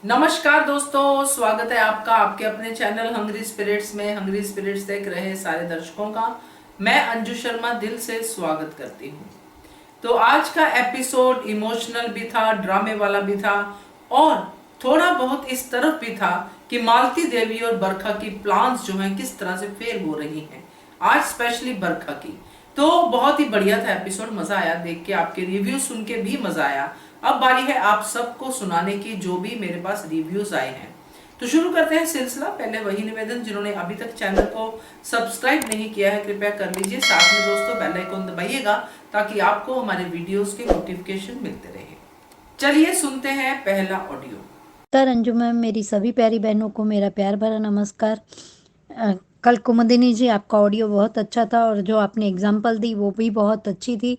नमस्कार दोस्तों, स्वागत है आपका आपके अपने चैनल हंग्री स्पिरिट्स में। हंग्री स्पिरिट्स देख रहे सारे दर्शकों का मैं अंजू शर्मा दिल से स्वागत करती हूँ। तो आज का एपिसोड इमोशनल भी था, ड्रामे वाला भी था और थोड़ा बहुत इस तरफ भी था कि मालती देवी और बरखा की प्लान्स जो हैं किस तरह से फेल हो रही हैं। आज स्पेशली बरखा की तो बहुत ही बढ़िया था एपिसोड, मजा आया देख के, आपके रिव्यू सुन के भी मजा आया। अब बारी है आप सबको सुनाने की जो भी मेरे पास रिव्यूज आए हैं। तो शुरू करते हैं सिलसिला। पहले वही निवेदन, जिन्होंने अभी तक चैनल को सब्सक्राइब नहीं किया है कृपया कर लीजिए, साथ में दोस्तों बेल आइकन दबाइएगा ताकि आपको हमारे वीडियोस के नोटिफिकेशन मिलते रहे। चलिए सुनते हैं पहला ऑडियो। नमस्कार अंजू मैम, मेरी सभी प्यारी बहनों को मेरा प्यार भरा नमस्कार। कल कुमुदिनी जी आपका ऑडियो बहुत अच्छा था और जो आपने एग्जाम्पल दी वो भी बहुत अच्छी थी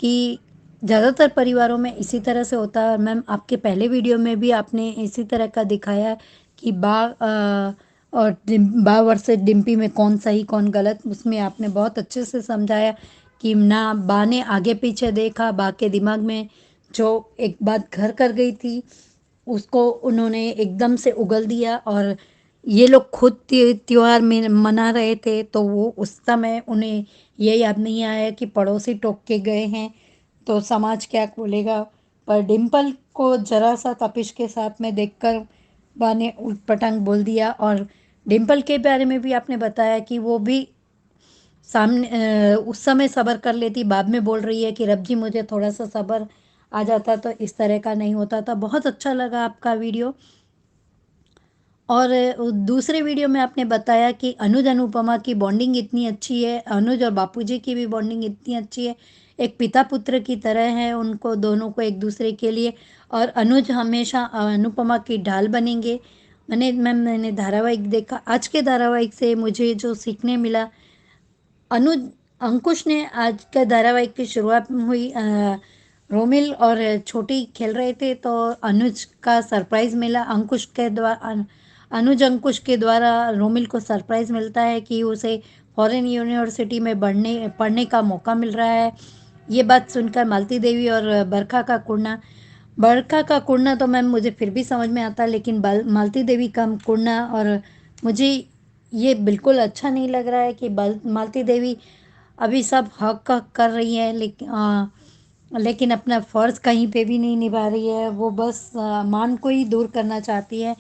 कि ज़्यादातर परिवारों में इसी तरह से होता है। मैम आपके पहले वीडियो में भी आपने इसी तरह का दिखाया कि और बा वर्सेस डिम्पी में कौन सही कौन गलत, उसमें आपने बहुत अच्छे से समझाया कि ना बा ने आगे पीछे देखा, बा के दिमाग में जो एक बात घर कर गई थी उसको उन्होंने एकदम से उगल दिया। और ये लोग खुद त्योहार में मना रहे थे तो वो उस समय उन्हें ये याद नहीं आया कि पड़ोसी टोक के गए हैं तो समाज क्या बोलेगा। पर डिम्पल को जरा सा तपिश के साथ में देखकर बा ने उटपटांग बोल दिया। और डिम्पल के बारे में भी आपने बताया कि वो भी सामने उस समय सब्र कर लेती, बाद में बोल रही है कि रब जी मुझे थोड़ा सा सब्र आ जाता तो इस तरह का नहीं होता था। बहुत अच्छा लगा आपका वीडियो। और दूसरे वीडियो में आपने बताया कि अनुज अनुपमा की बॉन्डिंग इतनी अच्छी है, अनुज और बापूजी की भी बॉन्डिंग इतनी अच्छी है, एक पिता पुत्र की तरह है उनको दोनों को एक दूसरे के लिए। और अनुज हमेशा अनुपमा की ढाल बनेंगे। मैंने धारावाहिक देखा, आज के धारावाहिक से मुझे जो सीखने मिला, अनुज अंकुश ने आज का धारावाहिक की शुरुआत हुई, रोमिल और छोटी खेल रहे थे तो अनुज का सरप्राइज मिला अंकुश के द्वारा। अनुज अंकुश के द्वारा रोमिल को सरप्राइज मिलता है कि उसे फॉरेन यूनिवर्सिटी में पढ़ने का मौका मिल रहा है। ये बात सुनकर मालती देवी और बरखा का कुड़ना तो मैम मुझे फिर भी समझ में आता, लेकिन मालती देवी का कुड़ना, और मुझे ये बिल्कुल अच्छा नहीं लग रहा है कि मालती देवी अभी सब हक हक कर रही है लेकिन अपना फ़र्ज़ कहीं पे भी नहीं निभा रही है। वो बस मान को ही दूर करना चाहती है।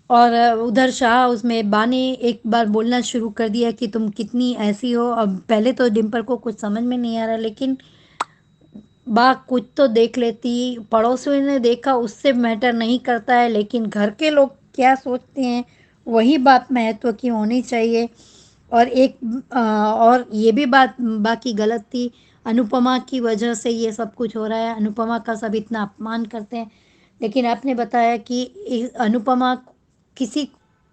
और उधर शाह हाउस में बा ने एक बार बोलना शुरू कर दिया कि तुम कितनी ऐसी हो। अब पहले तो डिम्पल को कुछ समझ में नहीं आ रहा, लेकिन बा कुछ तो देख लेती, पड़ोसियों ने देखा उससे मैटर नहीं करता है, लेकिन घर के लोग क्या सोचते हैं वही बात महत्व की होनी चाहिए। और और ये भी बात बाकी गलत थी, अनुपमा की वजह से ये सब कुछ हो रहा है, अनुपमा का सब इतना अपमान करते हैं। लेकिन आपने बताया कि अनुपमा किसी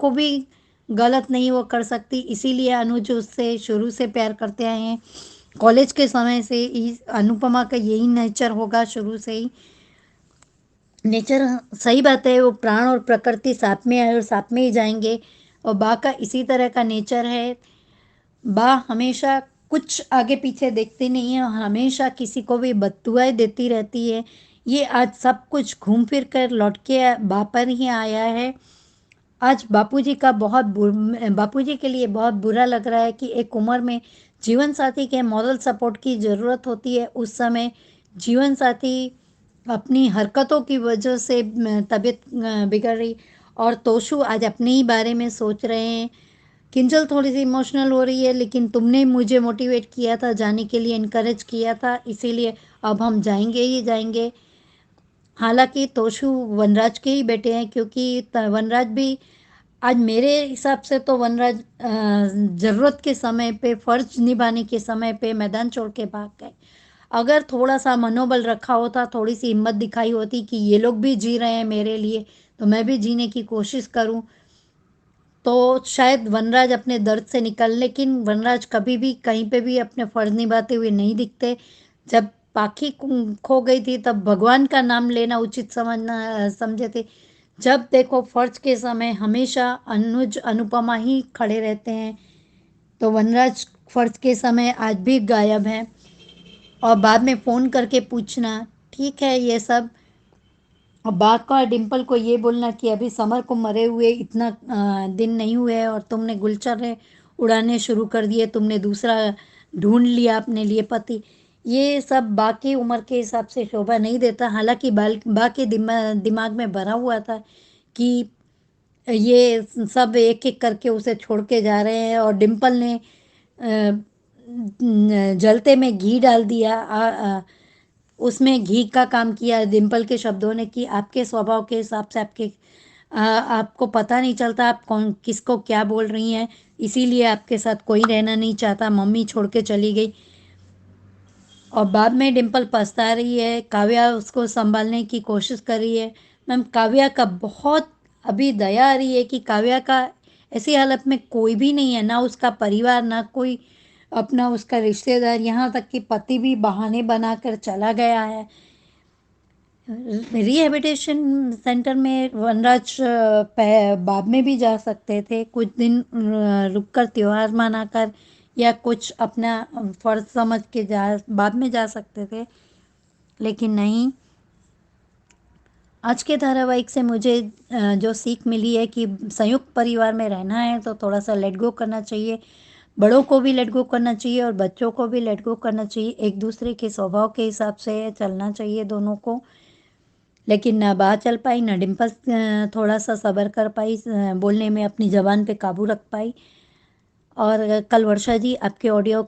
को भी गलत नहीं वो कर सकती, इसीलिए अनुज उससे शुरू से प्यार करते आए हैं। कॉलेज के समय से इस अनुपमा का यही नेचर होगा शुरू से ही। नेचर सही बात है, वो प्राण और प्रकृति साथ में आए और साथ में ही जाएंगे। और बा का इसी तरह का नेचर है। बा हमेशा कुछ आगे पीछे देखती नहीं है और हमेशा किसी को भी बददुआएं देती रहती है। ये आज सब कुछ घूम फिर कर लौट के बा पर ही आया है। आज बापूजी के लिए बहुत बुरा लग रहा है कि एक उम्र में जीवन साथी के मॉरल सपोर्ट की ज़रूरत होती है, उस समय जीवन साथी अपनी हरकतों की वजह से तबीयत बिगड़ रही। और तोशु आज अपने ही बारे में सोच रहे हैं। किंजल थोड़ी सी इमोशनल हो रही है, लेकिन तुमने मुझे मोटिवेट किया था जाने के लिए, इनकरेज किया था, इसीलिए अब हम जाएंगे ही जाएंगे। हालांकि तोशु वनराज के ही बेटे हैं, क्योंकि वनराज भी आज मेरे हिसाब से तो वनराज ज़रूरत के समय पे, फर्ज निभाने के समय पे मैदान छोड़ के भाग गए। अगर थोड़ा सा मनोबल रखा होता, थोड़ी सी हिम्मत दिखाई होती कि ये लोग भी जी रहे हैं मेरे लिए तो मैं भी जीने की कोशिश करूं, तो शायद वनराज अपने दर्द से निकल। लेकिन वनराज कभी भी कहीं पे भी अपने फर्ज निभाते हुए नहीं दिखते। जब पाखी खो गई थी तब भगवान का नाम लेना उचित समझे थे। जब देखो फर्ज के समय हमेशा अनुज अनुपमा ही खड़े रहते हैं, तो वनराज फर्ज के समय आज भी गायब हैं। और बाद में फ़ोन करके पूछना, ठीक है ये सब और बाघ का डिम्पल को ये बोलना कि अभी समर को मरे हुए इतना दिन नहीं हुए हैं और तुमने गुलछर्रे उड़ाने शुरू कर दिए, तुमने दूसरा ढूंढ लिया अपने लिए पति। ये सब बाघ की उम्र के हिसाब से शोभा नहीं देता। हालांकि बाघ के दिमाग में भरा हुआ था कि ये सब एक एक करके उसे छोड़ के जा रहे हैं, और डिम्पल ने जलते में घी डाल दिया। उसमें घी का काम किया डिम्पल के शब्दों ने कि आपके स्वभाव के हिसाब से आपको पता नहीं चलता आप कौन किसको क्या बोल रही हैं, इसीलिए आपके साथ कोई रहना नहीं चाहता, मम्मी छोड़ के चली गई। और बाद में डिम्पल पछता रही है, काव्या उसको संभालने की कोशिश कर रही है। मैम काव्या का बहुत अभी दया आ रही है कि काव्या का ऐसी हालत में कोई भी नहीं है, ना उसका परिवार, ना कोई अपना उसका रिश्तेदार, यहाँ तक कि पति भी बहाने बनाकर चला गया है। रिहेबिलिटेशन सेंटर में वनराज बाद में भी जा सकते थे, कुछ दिन रुककर त्योहार मनाकर, या कुछ अपना फर्ज समझ के बाद में जा सकते थे, लेकिन नहीं। आज के धारावाहिक से मुझे जो सीख मिली है कि संयुक्त परिवार में रहना है तो थोड़ा सा लेट गो करना चाहिए, बड़ों को भी लेट गो करना चाहिए और बच्चों को भी लेट गो करना चाहिए, एक दूसरे के स्वभाव के हिसाब से चलना चाहिए दोनों को। लेकिन ना बात चल पाई, ना डिम्पल थोड़ा सा सब्र कर पाई, बोलने में अपनी ज़बान पे काबू रख पाई। और कल वर्षा जी आपके ऑडियो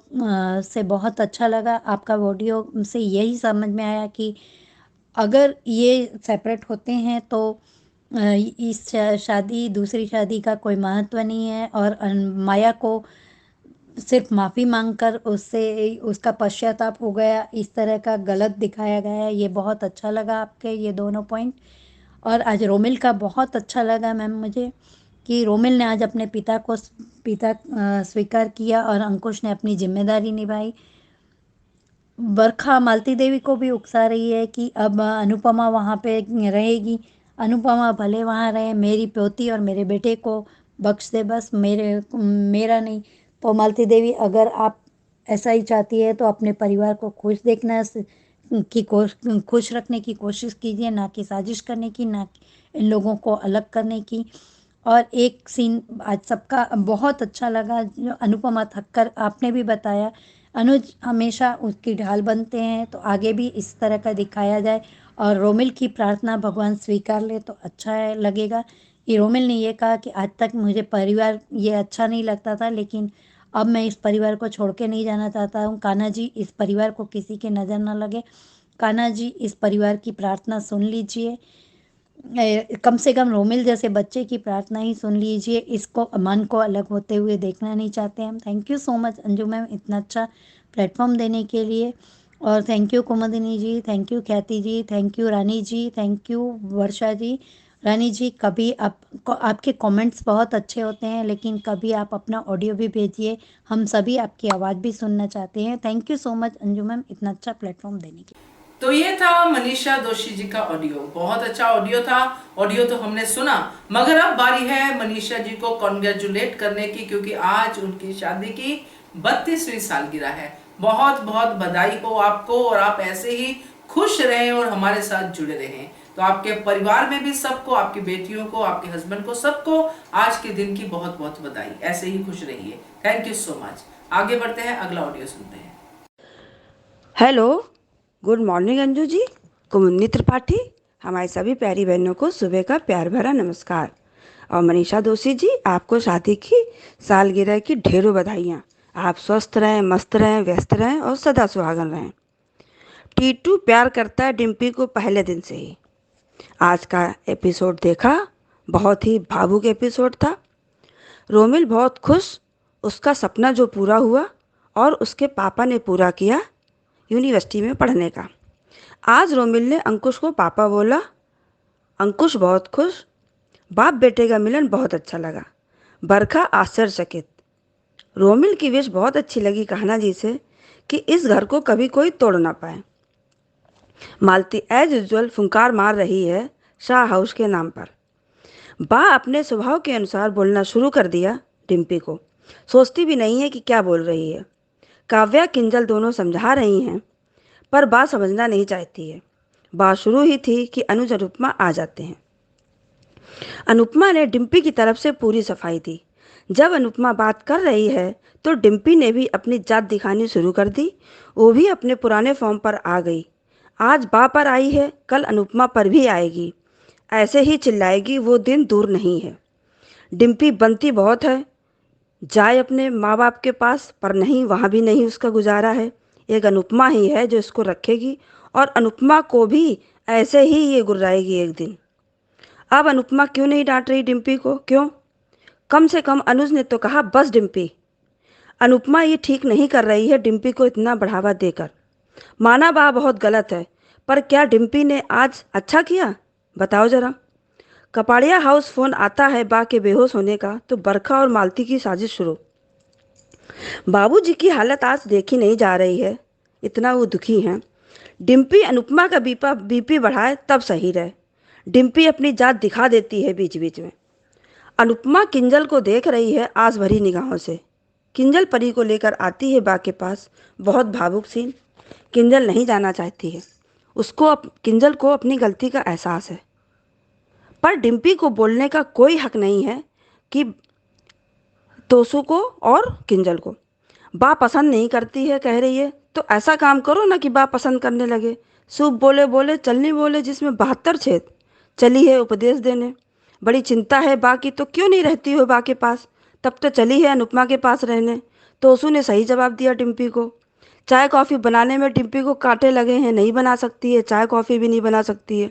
से बहुत अच्छा लगा। आपका ऑडियो से यही समझ में आया कि अगर ये सेपरेट होते हैं तो इस शादी दूसरी शादी का कोई महत्व नहीं है, और माया को सिर्फ माफ़ी मांगकर उससे उसका पश्चाताप हो गया, इस तरह का गलत दिखाया गया है। ये बहुत अच्छा लगा आपके ये दोनों पॉइंट। और आज रोमिल का बहुत अच्छा लगा मैम मुझे कि रोमिल ने आज अपने पिता स्वीकार किया और अंकुश ने अपनी जिम्मेदारी निभाई। बरखा मालती देवी को भी उकसा रही है कि अब अनुपमा वहाँ पे रहेगी, अनुपमा भले वहाँ रहे, मेरी पोती और मेरे बेटे को बख्श दे बस, मेरा नहीं। तो मालती देवी अगर आप ऐसा ही चाहती है तो अपने परिवार को खुश रखने की कोशिश कीजिए, ना कि साजिश करने की, ना कि इन लोगों को अलग करने की। और एक सीन आज सबका बहुत अच्छा लगा, जो अनुपमा थककर आपने भी बताया, अनुज हमेशा उसकी ढाल बनते हैं, तो आगे भी इस तरह का दिखाया जाए। और रोमिल की प्रार्थना भगवान स्वीकार ले तो अच्छा है लगेगा। कि रोमिल ने ये कहा कि आज तक मुझे परिवार ये अच्छा नहीं लगता था, लेकिन अब मैं इस परिवार को छोड़ के नहीं जाना चाहता हूँ। कान्हा जी इस परिवार को किसी के नज़र न लगे, कान्हा जी इस परिवार की प्रार्थना सुन लीजिए, कम से कम रोमिल जैसे बच्चे की प्रार्थना ही सुन लीजिए, इसको मन को अलग होते हुए देखना नहीं चाहते हम। Thank you so much Anju ma'am इतना अच्छा प्लेटफॉर्म देने के लिए, और thank you Kumudini ji, thank you Khyati ji, thank you Rani ji, thank you Varsha ji. Rani ji कभी आपके कमेंट्स बहुत अच्छे होते हैं, लेकिन कभी आप अपना ऑडियो भी भेजिए, हम सभी आपकी आवाज़ भी सुनना चाहते हैं। Thank you so much Anju ma'am इतना अच्छा प्लेटफॉर्म देने के लिए। तो ये था मनीषा दोषी जी का ऑडियो, बहुत अच्छा ऑडियो था। ऑडियो तो हमने सुना, मगर अब बारी है मनीषा जी को कॉन्ग्रेचुलेट करने की, क्योंकि आज उनकी शादी की 32वीं सालगिरह है। बहुत बहुत बधाई हो आपको, और आप ऐसे ही खुश रहें और हमारे साथ जुड़े रहें। तो आपके परिवार में भी सबको, आपकी बेटियों को, आपके हस्बैंड को, सबको आज के दिन की बहुत बहुत बधाई। ऐसे ही खुश रहिए। Thank you so much. आगे बढ़ते हैं, अगला ऑडियो सुनते हैं। Hello, good morning Anju ji, कुमुदनी त्रिपाठी, हमारी सभी प्यारी बहनों को सुबह का प्यार भरा नमस्कार। और मनीषा दोषी जी, आपको शादी की सालगिरह की ढेरों बधाइयाँ। आप स्वस्थ रहें, मस्त रहें, व्यस्त रहें और सदा सुहागन रहें। टीटू प्यार करता है डिम्पी को पहले दिन से ही। आज का एपिसोड देखा, बहुत ही भावुक एपिसोड था। रोमिल बहुत खुश, उसका सपना जो पूरा हुआ और उसके पापा ने पूरा किया यूनिवर्सिटी में पढ़ने का। आज रोमिल ने अंकुश को पापा बोला। अंकुश बहुत खुश, बाप बेटे का मिलन बहुत अच्छा लगा। बरखा आश्चर्यचकित। रोमिल की विश बहुत अच्छी लगी कान्हा जी से कि इस घर को कभी कोई तोड़ ना पाए। मालती एज यूजुअल फुंकार मार रही है शाह हाउस के नाम पर। बा अपने स्वभाव के अनुसार बोलना शुरू कर दिया डिम्पी को, सोचती भी नहीं है कि क्या बोल रही है। काव्या किंजल दोनों समझा रही हैं, पर बात समझना नहीं चाहती है। बात शुरू ही थी कि अनुज अनुपमा आ जाते हैं। अनुपमा ने डिम्पी की तरफ से पूरी सफाई दी। जब अनुपमा बात कर रही है तो डिम्पी ने भी अपनी जात दिखानी शुरू कर दी। वो भी अपने पुराने फॉर्म पर आ गई। आज बा पर आई है, कल अनुपमा पर भी आएगी। ऐसे ही चिल्लाएगी, वो दिन दूर नहीं है। डिम्पी बनती बहुत है, जाए अपने माँ बाप के पास, पर नहीं, वहाँ भी नहीं उसका गुजारा है। एक अनुपमा ही है जो इसको रखेगी, और अनुपमा को भी ऐसे ही ये गुर्राएगी एक दिन। अब अनुपमा क्यों नहीं डांट रही डिम्पी को? क्यों? कम से कम अनुज ने तो कहा, बस डिम्पी। अनुपमा ये ठीक नहीं कर रही है डिम्पी को इतना बढ़ावा देकर। माना बा बहुत गलत है, पर क्या डिम्पी ने आज अच्छा किया? बताओ जरा। कपाड़िया हाउस फोन आता है बा के बेहोश होने का तो बरखा और मालती की साजिश शुरू। बाबूजी की हालत आज देखी नहीं जा रही है, इतना वो दुखी हैं। डिम्पी अनुपमा का बीपी बढ़ाए तब सही रहे। डिम्पी अपनी जात दिखा देती है बीच बीच में। अनुपमा किंजल को देख रही है आस भरी निगाहों से। किंजल परी को लेकर आती है बा के पास, बहुत भावुक सी। किंजल नहीं जाना चाहती है। किंजल को अपनी गलती का एहसास है, पर डिम्पी को बोलने का कोई हक नहीं है कि तोसू को और किंजल को। बा पसंद नहीं करती है कह रही है, तो ऐसा काम करो ना कि बा पसंद करने लगे। सूप बोले बोले चलनी बोले, जिसमें 72 छेद। चली है उपदेश देने। बड़ी चिंता है बा की, तो क्यों नहीं रहती हो बा के पास? तब तो चली है अनुपमा के पास रहने। तोसू ने सही जवाब दिया डिम्पी को। चाय कॉफ़ी बनाने में डिम्पी को कांटे लगे हैं, नहीं बना सकती है, चाय कॉफ़ी भी नहीं बना सकती है।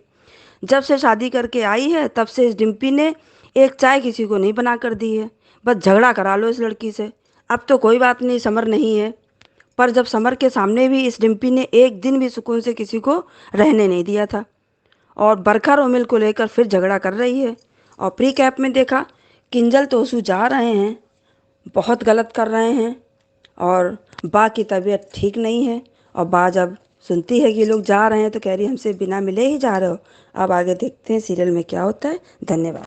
जब से शादी करके आई है तब से इस डिम्पी ने एक चाय किसी को नहीं बना कर दी है। बस झगड़ा करा लो इस लड़की से। अब तो कोई बात नहीं, समर नहीं है, पर जब समर के सामने भी इस डिम्पी ने एक दिन भी सुकून से किसी को रहने नहीं दिया था। और बरखा रोमिल को लेकर फिर झगड़ा कर रही है। और प्री कैप में देखा, किंजल तोसू जा रहे हैं, बहुत गलत कर रहे हैं। और बा की तबीयत ठीक नहीं है, और बा जब सुनती है कि लोग जा रहे हैं तो कह रही हमसे बिना मिले ही जा रहे हो। अब आगे देखते हैं सीरियल में क्या होता है। धन्यवाद।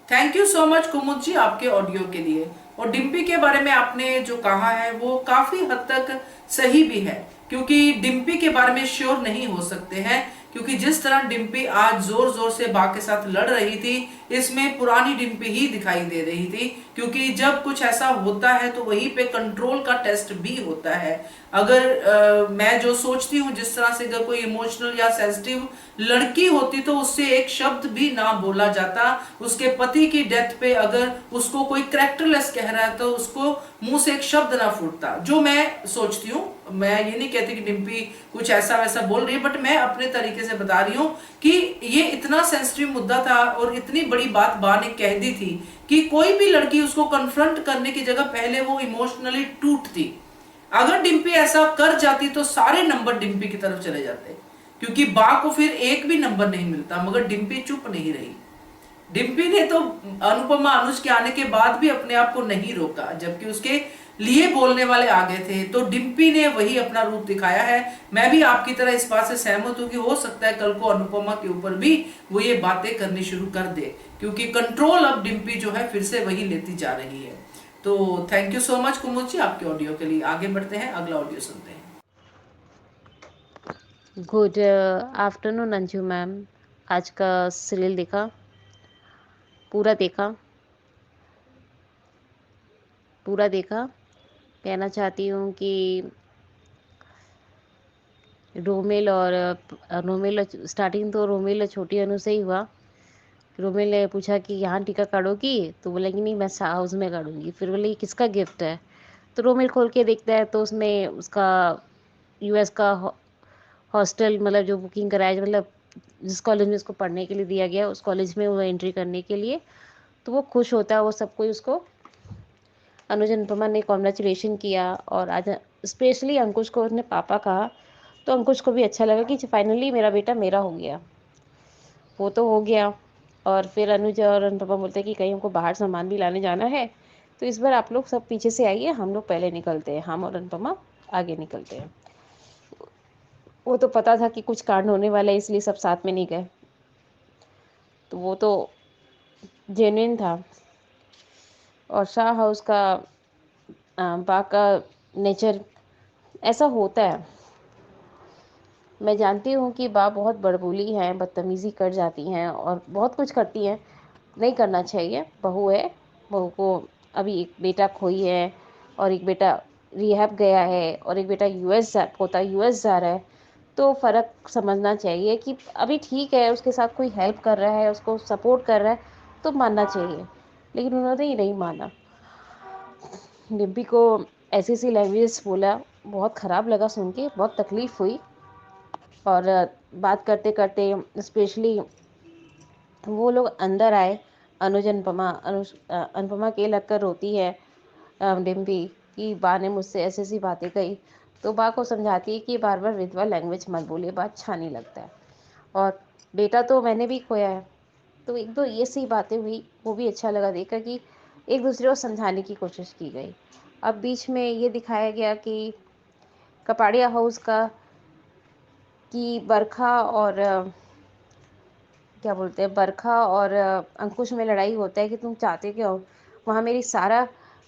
थैंक यू सो मच कुमुद जी आपके ऑडियो के लिए। और डिम्पी के बारे में आपने जो कहा है वो काफी हद तक सही भी है, क्योंकि डिम्पी के बारे में श्योर नहीं हो सकते हैं, क्योंकि जिस तरह डिम्पी आज जोर जोर से बा के साथ लड़ रही थी, इसमें पुरानी डिम्पी ही दिखाई दे रही थी। क्योंकि जब कुछ ऐसा होता है तो वहीं पे कंट्रोल का टेस्ट भी होता है। अगर मैं जो सोचती हूँ, जिस तरह से अगर कोई इमोशनल या सेंसिटिव लड़की होती तो उससे एक शब्द भी ना बोला जाता। उसके पति की डेथ पे अगर उसको कोई कैरेक्टरलेस कह रहा है तो उसको मुंह से एक शब्द ना फूटता। जो मैं सोचती हूँ, मैं ये नहीं कहती कि डिम्पी कुछ ऐसा वैसा बोल रही है, बट मैं अपने तरीके से बता रही हूँ कि ये इतना सेंसिटिव मुद्दा था और इतनी बड़ी बात बा ने कह दी थी कि कोई भी लड़की उसको कन्फ्रंट करने की जगह पहले वो इमोशनली टूटती। अगर डिम्पी ऐसा कर जाती तो सारे नंबर डिम्पी की तरफ चले जाते, क्योंकि बा को फिर एक भी नंबर नहीं मिलता। मगर डिम्पी चुप नहीं रही। डिम्पी ने तो अनुपमा अनुज के आने के बाद भी अपने आप को नहीं रोका, जबकि उसके लिए बोलने वाले आगे थे। तो डिम्पी ने वही अपना रूप दिखाया है। मैं भी आपकी तरह इस बात से सहमत हूं कि हो सकता है कल को अनुपमा के ऊपर भी वो ये बातें करनी शुरू कर दे, क्योंकि कंट्रोल अब डिम्पी जो है फिर से वही लेती जा रही है। तो थैंक यू सो मच कुमुद जी आपके ऑडियो के लिए। आगे बढ़ते हैं, अगला ऑडियो सुनते हैं। Good afternoon Anju ma'am. आज का सीरियल देखा, पूरा देखा, पूरा देखा। कहना चाहती हूँ कि रोमेल स्टार्टिंग तो रोमेल और छोटी अनु से ही हुआ। रोमेल ने पूछा कि यहाँ टीका काटोगी, तो बोला कि नहीं मैं हाउस में काटूंगी। फिर बोले ये किसका गिफ्ट है, तो रोमेल खोल के देखता है तो उसमें उसका यूएस का हॉस्टल, मतलब जो बुकिंग कराया, मतलब जिस कॉलेज में उसको पढ़ने के लिए दिया गया उस कॉलेज में वो एंट्री करने के लिए, तो वो खुश होता है। वो सब कोई उसको अनुज अनुपमा ने कॉन्ग्रेचुलेशन किया। और आज स्पेशली अंकुश को उसने पापा कहा, तो अंकुश को भी अच्छा लगा कि फाइनली मेरा बेटा मेरा हो गया। वो तो हो गया। और फिर अनुज और अनुपमा बोलते हैं कि कहीं हमको बाहर सामान भी लाने जाना है, तो इस बार आप लोग सब पीछे से आइए, हम लोग पहले निकलते हैं, हम और अनुपमा आगे निकलते हैं। वो तो पता था कि कुछ कांड होने वाला है, इसलिए सब साथ में नहीं गए। तो वो तो जेन्युइन था। और शाह हाउस का बा का नेचर ऐसा होता है, मैं जानती हूँ कि बा बहुत बड़बोली हैं, बदतमीज़ी कर जाती हैं और बहुत कुछ करती हैं, नहीं करना चाहिए। बहू है, बहू को अभी एक बेटा खोई है और एक बेटा रिहैब गया है और एक बेटा पोता यूएस जा रहा है। तो फ़र्क समझना चाहिए कि अभी ठीक है, उसके साथ कोई हेल्प कर रहा है, उसको सपोर्ट कर रहा है, तो मानना चाहिए। लेकिन उन्होंने ही नहीं माना। डिम्पी को ऐसी-ऐसी लैंग्वेजेस बोला, बहुत ख़राब लगा सुन के, बहुत तकलीफ़ हुई। और बात करते-करते स्पेशली वो लोग अंदर आए, अनुपमा के लगकर रोती है डिम्पी कि बा ने मुझसे ऐसी-ऐसी बातें कही। तो बा को समझाती है कि बार-बार विधवा लैंग्वेज मत बोलिए, बा अच्छा नहीं लगता है। और बेटा तो मैंने भी खोया है। तो एक दो ये सी बातें हुई, वो भी अच्छा लगा देखकर कि एक दूसरे को समझाने की कोशिश की गई। अब बीच में ये दिखाया गया कि कपाड़िया हाउस का कि क्या बोलते हैं, बरखा और अंकुश में लड़ाई होता है कि तुम चाहते क्या हो। वहाँ मेरी सारा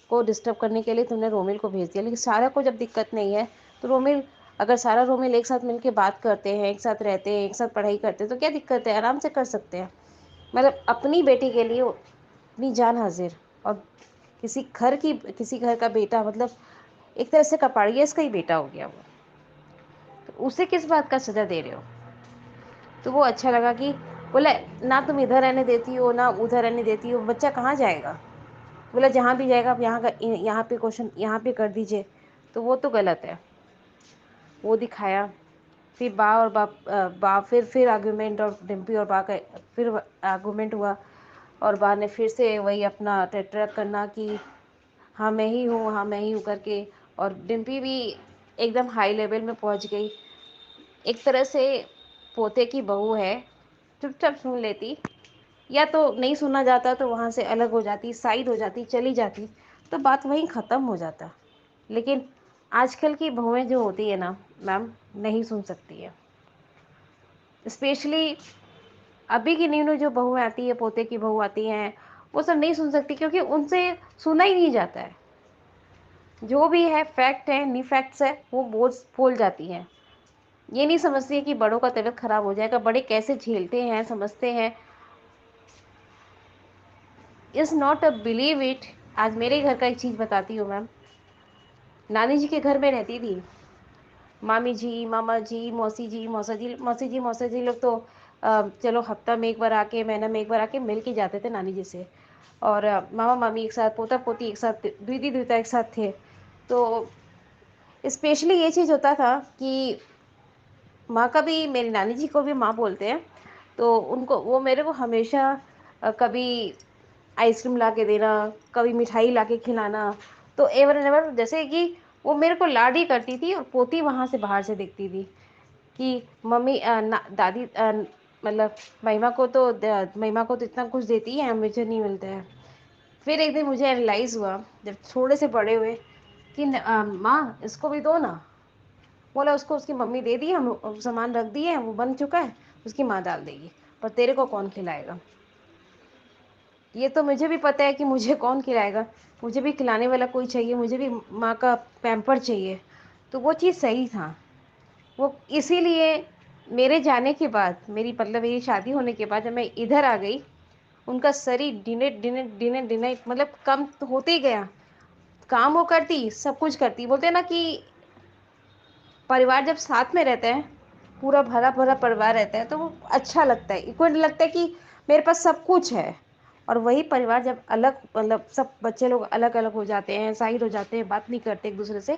को डिस्टर्ब करने के लिए तुमने रोमिल को भेज दिया, लेकिन सारा को जब दिक्कत नहीं है तो रोमिल, अगर सारा रोमिल एक साथ मिलके बात करते हैं, एक साथ रहते हैं, एक साथ पढ़ाई करते हैं, तो क्या दिक्कत है, आराम से कर सकते हैं। मतलब अपनी बेटी के लिए अपनी जान हाजिर। और किसी घर का बेटा, मतलब एक तरह से कपाड़िया का ही बेटा हो गया वो, तो उसे किस बात का सजा दे रहे हो। तो वो अच्छा लगा कि बोला ना तुम इधर रहने देती हो ना उधर रहने देती हो, बच्चा कहाँ जाएगा। बोला जहाँ भी जाएगा आप यहाँ पे क्वेश्चन यहाँ पे कर दीजिए, तो वो तो गलत है। वो दिखाया। फिर बा फिर आर्गुमेंट, और डिम्पी और बा का फिर आर्गुमेंट हुआ। और बा ने फिर से वही अपना ट्रैक करना कि हाँ मैं ही हूँ, हाँ मैं ही हूँ करके। और डिम्पी भी एकदम हाई लेवल में पहुँच गई। एक तरह से पोते की बहू है, चुपचाप सुन लेती, या तो नहीं सुना जाता तो वहाँ से अलग हो जाती, साइड हो जाती, चली जाती, तो बात वहीं ख़त्म हो जाता। लेकिन आजकल की बहुएं जो होती है ना मैम, नहीं सुन सकती है। स्पेशली अभी की न्यू न्यू जो बहुएं आती है, पोते की बहू आती हैं, वो सब नहीं सुन सकती क्योंकि उनसे सुना ही नहीं जाता है। जो भी है फैक्ट है, नहीं फैक्ट्स है, वो बोल जाती हैं। ये नहीं समझती है कि बड़ों का तबीयत खराब हो जाएगा, बड़े कैसे झेलते हैं, समझते हैं। Is not a believe it. आज मेरे घर का एक चीज़ बताती हूँ मैम। नानी जी के घर में रहती थी, मामी जी, मामा जी, मौसी जी लोग तो चलो हफ्ता में एक बार आके, महीना में एक बार आके मिल के जाते थे नानी जी से। और मामा मामी एक साथ, पोता पोती एक साथ, दीदी दूता एक साथ थे। तो स्पेशली ये चीज़ होता था कि माँ का भी, मेरी नानी जी को भी माँ बोलते हैं, तो उनको वो मेरे को हमेशा कभी आइसक्रीम ला के देना, कभी मिठाई ला के खिलाना। तो एवर एंड एवर, जैसे कि वो मेरे को लाड ही करती थी। और पोती वहाँ से बाहर से देखती थी कि मम्मी दादी मतलब महिमा को तो इतना कुछ देती है, मुझे नहीं मिलता है। फिर एक दिन मुझे रियलाइज़ हुआ जब थोड़े से बड़े हुए कि माँ इसको भी दो ना। बोला उसको उसकी मम्मी दे दी, हम सामान रख दिए हैं, वो बन चुका है, उसकी माँ डाल देगी, पर तेरे को कौन खिलाएगा। ये तो मुझे भी पता है कि मुझे कौन खिलाएगा, मुझे भी खिलाने वाला कोई चाहिए, मुझे भी माँ का पैम्पर चाहिए। तो वो चीज़ सही था। वो इसीलिए मेरे जाने के बाद, मेरी शादी होने के बाद जब मैं इधर आ गई, उनका शरीर दिने मतलब कम तो होते ही गया। काम वो करती, सब कुछ करती। बोलते हैं ना कि परिवार जब साथ में रहता है, पूरा भरा भरा परिवार रहता है, तो वो अच्छा लगता है, इक्वल लगता है कि मेरे पास सब कुछ है। और वही परिवार जब अलग, मतलब सब बच्चे लोग अलग अलग हो जाते हैं, साइड हो जाते हैं, बात नहीं करते एक दूसरे से,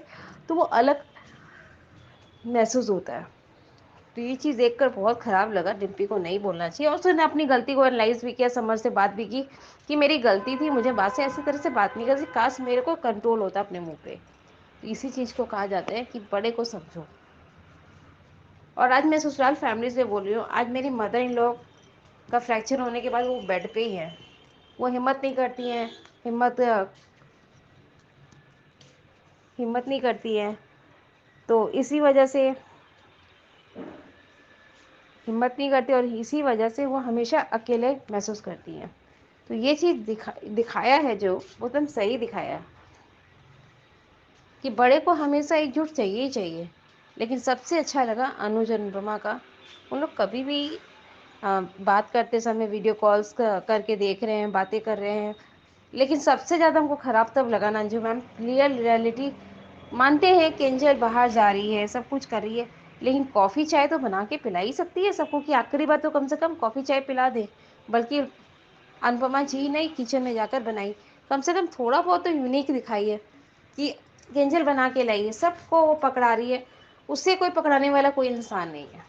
तो वो अलग महसूस होता है। तो ये चीज़ देखकर बहुत ख़राब लगा। डिम्पी को नहीं बोलना चाहिए। और उसने अपनी गलती को एनालाइज भी किया, समझ से बात भी की कि मेरी गलती थी, मुझे बात से ऐसी तरह से बात नहीं करती, काश मेरे को कंट्रोल होता अपने मुंह पे। तो इसी चीज़ को कहा जाता है कि बड़े को समझो। और आज मैं ससुराल फैमिली से बोल रही हूँ। आज मेरी मदर इन लॉ का फ्रैक्चर होने के बाद वो बेड पे ही है। वो हिम्मत हिम्मत नहीं करती हैं। तो इसी वजह से हिम्मत नहीं करती, और इसी वजह से वो हमेशा अकेले महसूस करती हैं। तो ये चीज़ दिखाया है, जो वो एकदम सही दिखाया कि बड़े को हमेशा एकजुट चाहिए ही चाहिए। लेकिन सबसे अच्छा लगा अनुज अनुपमा का। उन लोग कभी भी बात करते समय वीडियो कॉल्स करके देख रहे हैं, बातें कर रहे हैं। लेकिन सबसे ज़्यादा हमको ख़राब तब लगा ना अंजू मैम, क्लियर रियलिटी मानते हैं कि एंजल बाहर जा रही है, सब कुछ कर रही है, लेकिन कॉफ़ी चाय तो बना के पिला ही सकती है सबको, कि आखिरी बात तो कम से कम कॉफ़ी चाय पिला दे। बल्कि अनुपमा जी ने किचन में जाकर बनाई, कम से कम थोड़ा बहुत तो यूनिक दिखाई है कि एंजल बना के लाई है, सबको वो पकड़ा रही है। उससे कोई पकड़ाने वाला कोई इंसान नहीं है।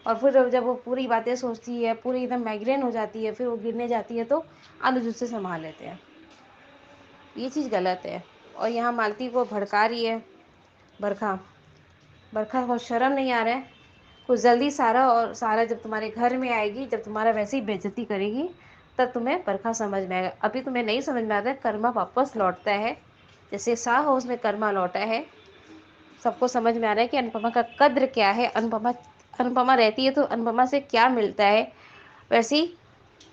और फिर जब वो पूरी बातें सोचती है, पूरी एकदम माइग्रेन हो जाती है, फिर वो गिरने जाती है तो अनुज उससे संभाल लेते हैं। ये चीज़ गलत है। और यहाँ मालती को भड़का रही है बरखा। बरखा को शर्म नहीं आ रहा है? कुछ जल्दी सारा, और सारा जब तुम्हारे घर में आएगी, जब तुम्हारा वैसे ही बेइज्जती करेगी, तब तुम्हें बरखा समझ में आएगा। अभी तुम्हें नहीं समझ में आता है, कर्मा वापस लौटता है, जैसे शाह हाउस में कर्मा लौटा है। सबको समझ में आ रहा है कि अनुपमा का कद्र क्या है, अनुपमा रहती है तो अनुपमा से क्या मिलता है। वैसे ही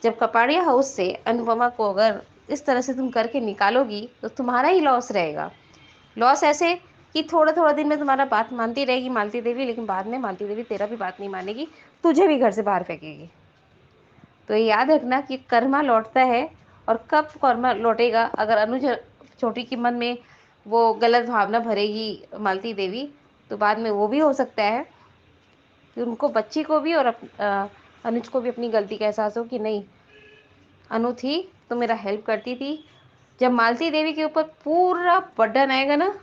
जब कपाड़िया हाउस से अनुपमा को अगर इस तरह से तुम करके निकालोगी तो तुम्हारा ही लॉस रहेगा। लॉस ऐसे कि थोड़ा थोड़ा दिन में तुम्हारा बात मानती रहेगी मालती देवी, लेकिन बाद में मालती देवी तेरा भी बात नहीं मानेगी, तुझे भी घर से बाहर फेंकेगी। तो ये याद रखना कि कर्मा लौटता है। और कब कर्मा लौटेगा, अगर अनुज छोटी की मन में वो गलत भावना भरेगी मालती देवी, तो बाद में वो भी हो सकता है कि उनको, बच्ची को भी और अनुज को भी अपनी गलती का एहसास हो कि नहीं, अनु थी तो मेरा हेल्प करती थी। जब मालती देवी के ऊपर पूरा बर्डन आएगा ना,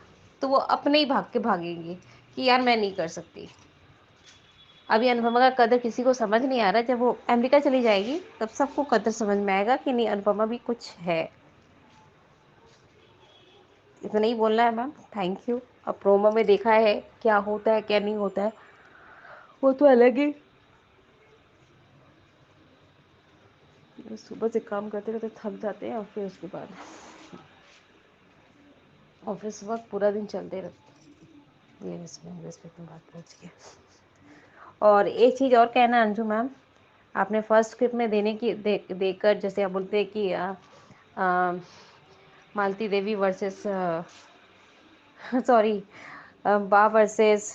तो वो अपने ही भाग के भागेंगी कि यार मैं नहीं कर सकती। अभी अनुपमा का कदर किसी को समझ नहीं आ रहा। जब वो अमेरिका चली जाएगी तब सबको कदर समझ में आएगा कि नहीं, अनुपमा भी कुछ है। इतना ही बोलना है मैम, थैंक यू। अब प्रोमो में देखा है क्या होता है क्या नहीं होता है, वो तो अलग ही। सुबह से काम करते करते थक जाते हैं और फिर उसके बाद ऑफिस वर्क पूरा दिन चलते रहते। ये रेस्पेक्ट में बात पहुंच गया। और एक चीज़ और कहना अंजू मैम, आपने फर्स्ट स्क्रिप्ट में देकर जैसे आप बोलते हैं कि मालती देवी वर्सेस सॉरी बा वर्सेस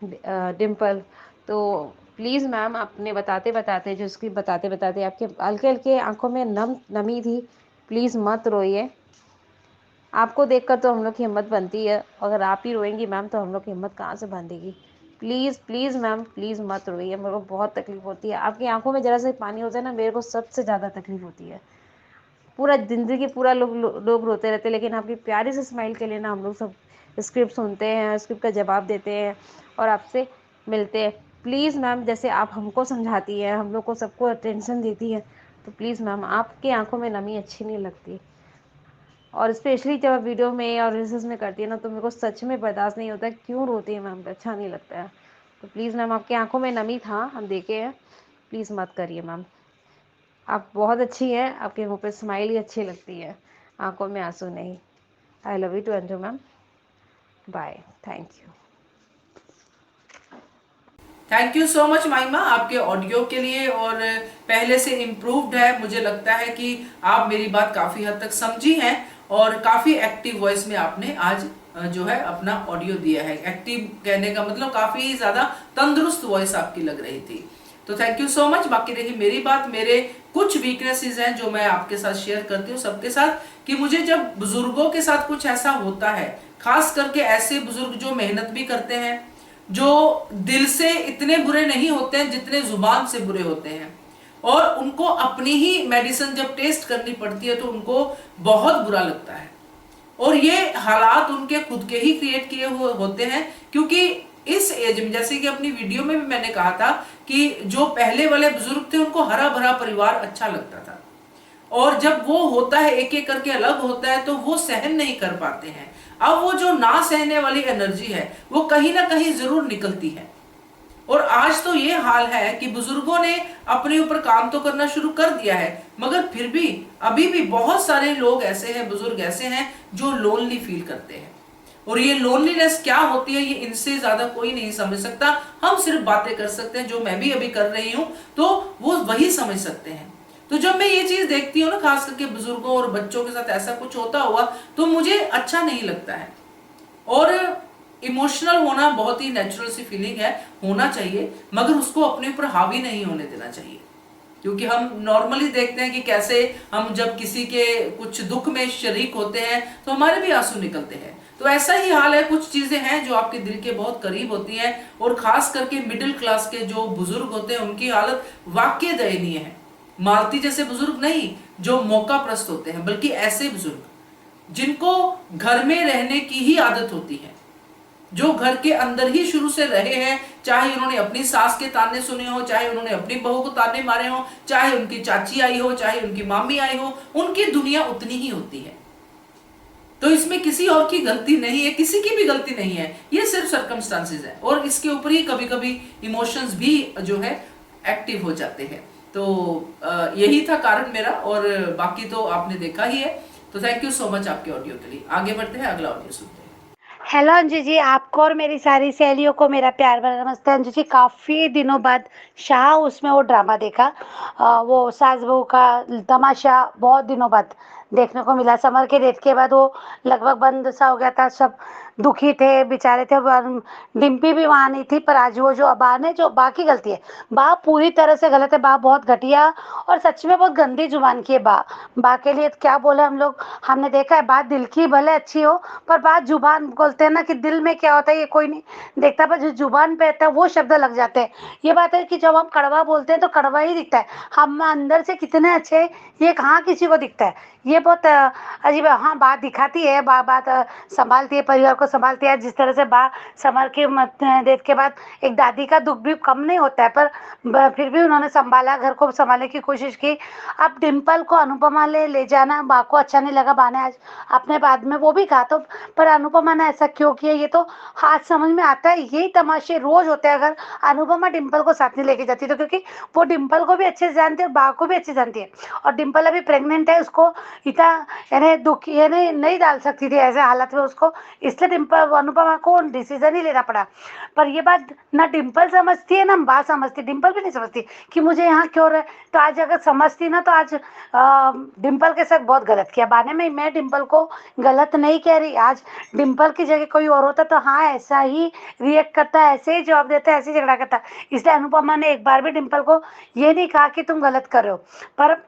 डिम्पल, तो प्लीज़ मैम आपने बताते बताते जो स्क्रिप्ट बताते बताते आपके हल्के हल्के आंखों में नमी थी, प्लीज़ मत रोइए। आपको देखकर तो हम लोग की हिम्मत बनती है, अगर आप ही रोएंगी मैम तो हम लोग की हिम्मत कहाँ से बंधेगी। प्लीज़ प्लीज़ मैम प्लीज़ मत रोइए, मेरे को बहुत तकलीफ़ होती है। आपकी आंखों में ज़रा से पानी होता है ना, मेरे को सबसे ज़्यादा तकलीफ़ होती है। पूरा ज़िंदगी पूरा लोग रोते रहते हैं, लेकिन आपकी प्यारी से स्माइल के लिए ना हम लोग सब स्क्रिप्ट सुनते हैं, स्क्रिप्ट का जवाब देते हैं और आपसे मिलते हैं। प्लीज़ मैम, जैसे आप हमको समझाती हैं, हम लोग को सबको अटेंशन देती है, तो प्लीज़ मैम आपकी आंखों में नमी अच्छी नहीं लगती। और स्पेशली जब आप वीडियो में और रील्स में करती है ना, तो मेरे को सच में बर्दाश्त नहीं होता है, क्यों रोती है मैम, अच्छा नहीं लगता है। तो प्लीज़ मैम, आपकी आंखों में नमी था, हम देखे हैं, प्लीज़ मत करिए मैम। आप बहुत अच्छी हैं, आपके मुंह पे स्माइल ही अच्छी लगती है, आंखों में आंसू नहीं। I love you too Anju ma'am, bye, thank you. Thank you so much Maima आपके ऑडियो के लिए, और पहले से इम्प्रूव्ड है। मुझे लगता है कि आप मेरी बात काफी हद तक समझी हैं और काफी एक्टिव वॉइस में आपने आज जो है अपना ऑडियो दिया है। एक्टिव कहने का मतलब काफी ज्यादा तंदुरुस्त वॉइस आपकी लग रही थी, तो थैंक यू सो मच। बाकी रही मेरी बात, मेरे कुछ वीकनेसेस हैं जो मैं आपके साथ शेयर करती हूँ सबके साथ, कि मुझे जब बुजुर्गों के साथ कुछ ऐसा होता है, खास करके ऐसे बुजुर्ग जो मेहनत भी करते हैं, जो दिल से इतने बुरे नहीं होते हैं जितने जुबान से बुरे होते हैं, और उनको अपनी ही मेडिसिन जब टेस्ट करनी पड़ती है तो उनको बहुत बुरा लगता है। और ये हालात उनके खुद के ही क्रिएट किए हुए होते हैं, क्योंकि इस एज में, जैसे कि अपनी वीडियो में भी मैंने कहा था कि जो पहले वाले बुजुर्ग थे उनको हरा भरा परिवार अच्छा लगता था, और जब वो होता है एक एक करके अलग होता है तो वो सहन नहीं कर पाते हैं। अब वो जो ना सहने वाली एनर्जी है वो कहीं ना कहीं जरूर निकलती है। और आज तो ये हाल है कि बुजुर्गों ने अपने ऊपर काम तो करना शुरू कर दिया है, मगर फिर भी अभी भी बहुत सारे लोग ऐसे हैं, बुजुर्ग ऐसे हैं जो लोनली फील करते हैं। और ये लोनलीनेस क्या होती है ये इनसे ज्यादा कोई नहीं समझ सकता। हम सिर्फ बातें कर सकते हैं, जो मैं भी अभी कर रही हूं, तो वो वही समझ सकते हैं। तो जब मैं ये चीज देखती हूँ ना, खास करके बुजुर्गों और बच्चों के साथ ऐसा कुछ होता हुआ, तो मुझे अच्छा नहीं लगता है। और इमोशनल होना बहुत ही नेचुरल सी फीलिंग है, होना चाहिए, मगर उसको अपने ऊपर हावी नहीं होने देना चाहिए। क्योंकि हम नॉर्मली देखते हैं कि कैसे हम जब किसी के कुछ दुख में शरीक होते हैं तो हमारे भी आंसू निकलते हैं। तो ऐसा ही हाल है, कुछ चीजें हैं जो आपके दिल के बहुत करीब होती हैं, और खास करके मिडिल क्लास के जो बुजुर्ग होते हैं उनकी हालत वाकई दयनीय है। मालती जैसे बुजुर्ग नहीं जो मौका प्रस्त होते हैं, बल्कि ऐसे बुजुर्ग जिनको घर में रहने की ही आदत होती है, जो घर के अंदर ही शुरू से रहे हैं, चाहे उन्होंने अपनी सास के ताने सुने हो, चाहे उन्होंने अपनी बहू को ताने मारे हो, चाहे उनकी चाची आई हो, चाहे उनकी मामी आई हो, उनकी दुनिया उतनी ही होती है। तो इसमें किसी और की गलती नहीं है, किसी की भी गलती नहीं है, ये सिर्फ सर्कमस्टांसेस है, और इसके ऊपर ही कभी कभी इमोशंस भी जो है एक्टिव हो जाते हैं। तो यही था कारण मेरा, और बाकी तो आपने देखा ही है। तो थैंक यू सो मच आपके ऑडियो के लिए। आगे बढ़ते हैं, अगला ऑडियो सुनते हैं। हेलो अंजू जी, आपको और मेरी सारी सहेलियों को मेरा प्यार भरा नमस्ते। अंजू जी, काफ़ी दिनों बाद शाह उसमें वो ड्रामा देखा, वो सास बहू का तमाशा बहुत दिनों बाद देखने को मिला। समर के डेट के बाद वो लगभग बंद सा हो गया था, सब दुखी थे, बेचारे थे। डिम्पी भी वहाँ नहीं थी, पर आज वो जो बा ने जो बा की गलती है, बा पूरी तरह से गलत है। बा बहुत घटिया और सच में बहुत गंदी जुबान की है। बा के लिए क्या बोले हम लोग, हमने देखा है, बात दिल की भले अच्छी हो, पर बात जुबान बोलते हैं ना कि दिल में क्या होता है ये कोई नहीं देखता, पर जो जुबान पे रहता है वो शब्द लग जाते हैं। ये बात है कि जब हम कड़वा बोलते हैं तो कड़वा ही दिखता है, हम अंदर से कितने अच्छे हैं ये कहाँ किसी को दिखता है। ये बहुत अजीब है। हाँ, बात दिखाती है, बात संभालती है, परिवार को संभालती है। जिस तरह से समर के डेथ के बाद एक दादी का दुख भी कम नहीं होता है, पर फिर भी उन्होंने संभाला, घर को संभालने की कोशिश की। अब डिम्पल को अनुपमा ले जाना बा को अच्छा नहीं लगा। बा ने आज अपने बाद में वो भी कहा, तो पर अनुपमा ने ऐसा क्यों किया ये तो हाथ समझ में आता है। यही तमाशे रोज होते हैं अगर अनुपमा डिम्पल को साथ नहीं लेके जाती तो, क्योंकि वो डिम्पल को भी अच्छे से जानती है और बा को भी अच्छे से जानती है। और डिम्पल अभी प्रेग्नेंट है, उसको इतना यानी दुख यानी नहीं डाल सकती थी ऐसे हालत में उसको, इसलिए डिम्पल अनुपमा को डिसीजन ही लेना पड़ा। पर ये बात ना डिम्पल समझती है ना बा समझती, डिम्पल भी नहीं समझती कि मुझे यहाँ क्यों रहे। तो आज अगर समझती ना तो आज डिम्पल के साथ बहुत गलत किया बाने में। मैं डिम्पल को गलत नहीं कह रही, आज डिम्पल की जगह कोई और होता तो हाँ ऐसा ही रिएक्ट करता, ऐसे ही जवाब देता, ऐसे ही झगड़ा करता। इसलिए अनुपमा ने एक बार भी डिम्पल को ये नहीं कहा कि तुम गलत कर रहे हो, पर